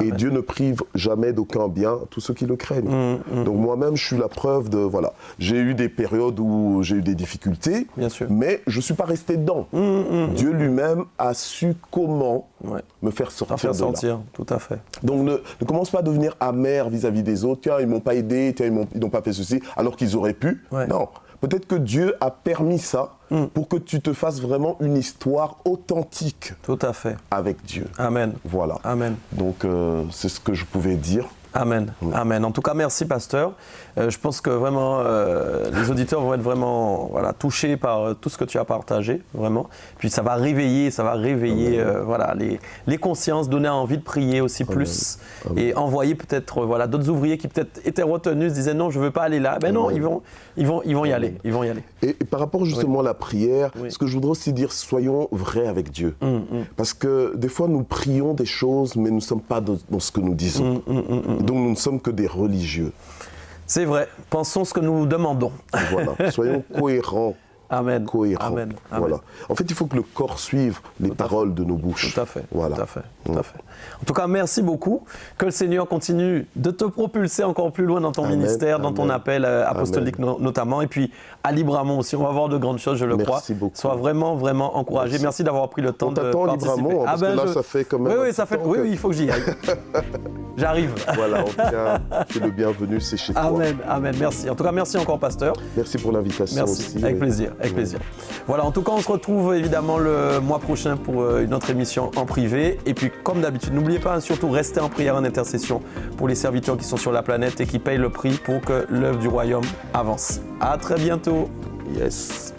Et Dieu ne prive jamais d'aucun bien tous ceux qui le craignent. Donc moi-même, je suis la preuve de... Voilà. J'ai eu des périodes où j'ai eu des difficultés, bien sûr, mais je ne suis pas resté dedans. Dieu lui-même a su comment me faire sortir de là. Tout à fait. Donc ne commence pas à devenir amer vis-à-vis des autres. Tiens, ils ne m'ont pas aidé, tiens, ils n'ont pas fait ceci, alors qu'ils auraient pu. Non. Peut-être que Dieu a permis ça pour que tu te fasses vraiment une histoire authentique. Tout à fait. Avec Dieu. Amen. Voilà. Amen. Donc, c'est ce que je pouvais dire. Amen. Amen. En tout cas, merci, pasteur. Je pense que vraiment, les auditeurs vont être vraiment touchés par tout ce que tu as partagé, vraiment. Puis ça va réveiller voilà, les consciences, donner envie de prier aussi plus. Et envoyer peut-être d'autres ouvriers qui peut-être étaient retenus, se disaient non, je ne veux pas aller là. Ben non, ils vont y aller. Ils vont y aller. Et par rapport justement à la prière, ce que je voudrais aussi dire, soyons vrais avec Dieu. Parce que des fois, nous prions des choses, mais nous ne sommes pas dans ce que nous disons. Donc nous ne sommes que des religieux. C'est vrai. Pensons ce que nous demandons. Voilà. Soyons cohérents. Amen. Cohérents. Amen. Voilà. En fait, il faut que le corps suive les paroles de nos bouches. Tout à fait. Voilà. Tout à fait. Tout à fait. En tout cas, merci beaucoup. Que le Seigneur continue de te propulser encore plus loin dans ton ministère, dans ton appel apostolique notamment. Et puis à Libramont aussi, on va voir de grandes choses, je le crois. Merci beaucoup. Sois vraiment, vraiment encouragé. Merci d'avoir pris le temps de participer. On t'attend à Libramont, parce que là, ça fait quand même... Oui, ça fait... Oui, il faut que j'y aille. J'arrive. Voilà, en tout cas, tu es le bienvenu, c'est chez toi. Amen, amen, merci. En tout cas, merci encore, pasteur. Merci pour l'invitation aussi. Avec plaisir, avec plaisir. Voilà, en tout cas, on se retrouve évidemment le mois prochain pour une autre émission en privé. Et puis, comme d'habitude, n'oubliez pas, surtout, restez en prière, en intercession pour les serviteurs qui sont sur la planète et qui payent le prix pour que l'œuvre du royaume avance. À très bientôt. Yes.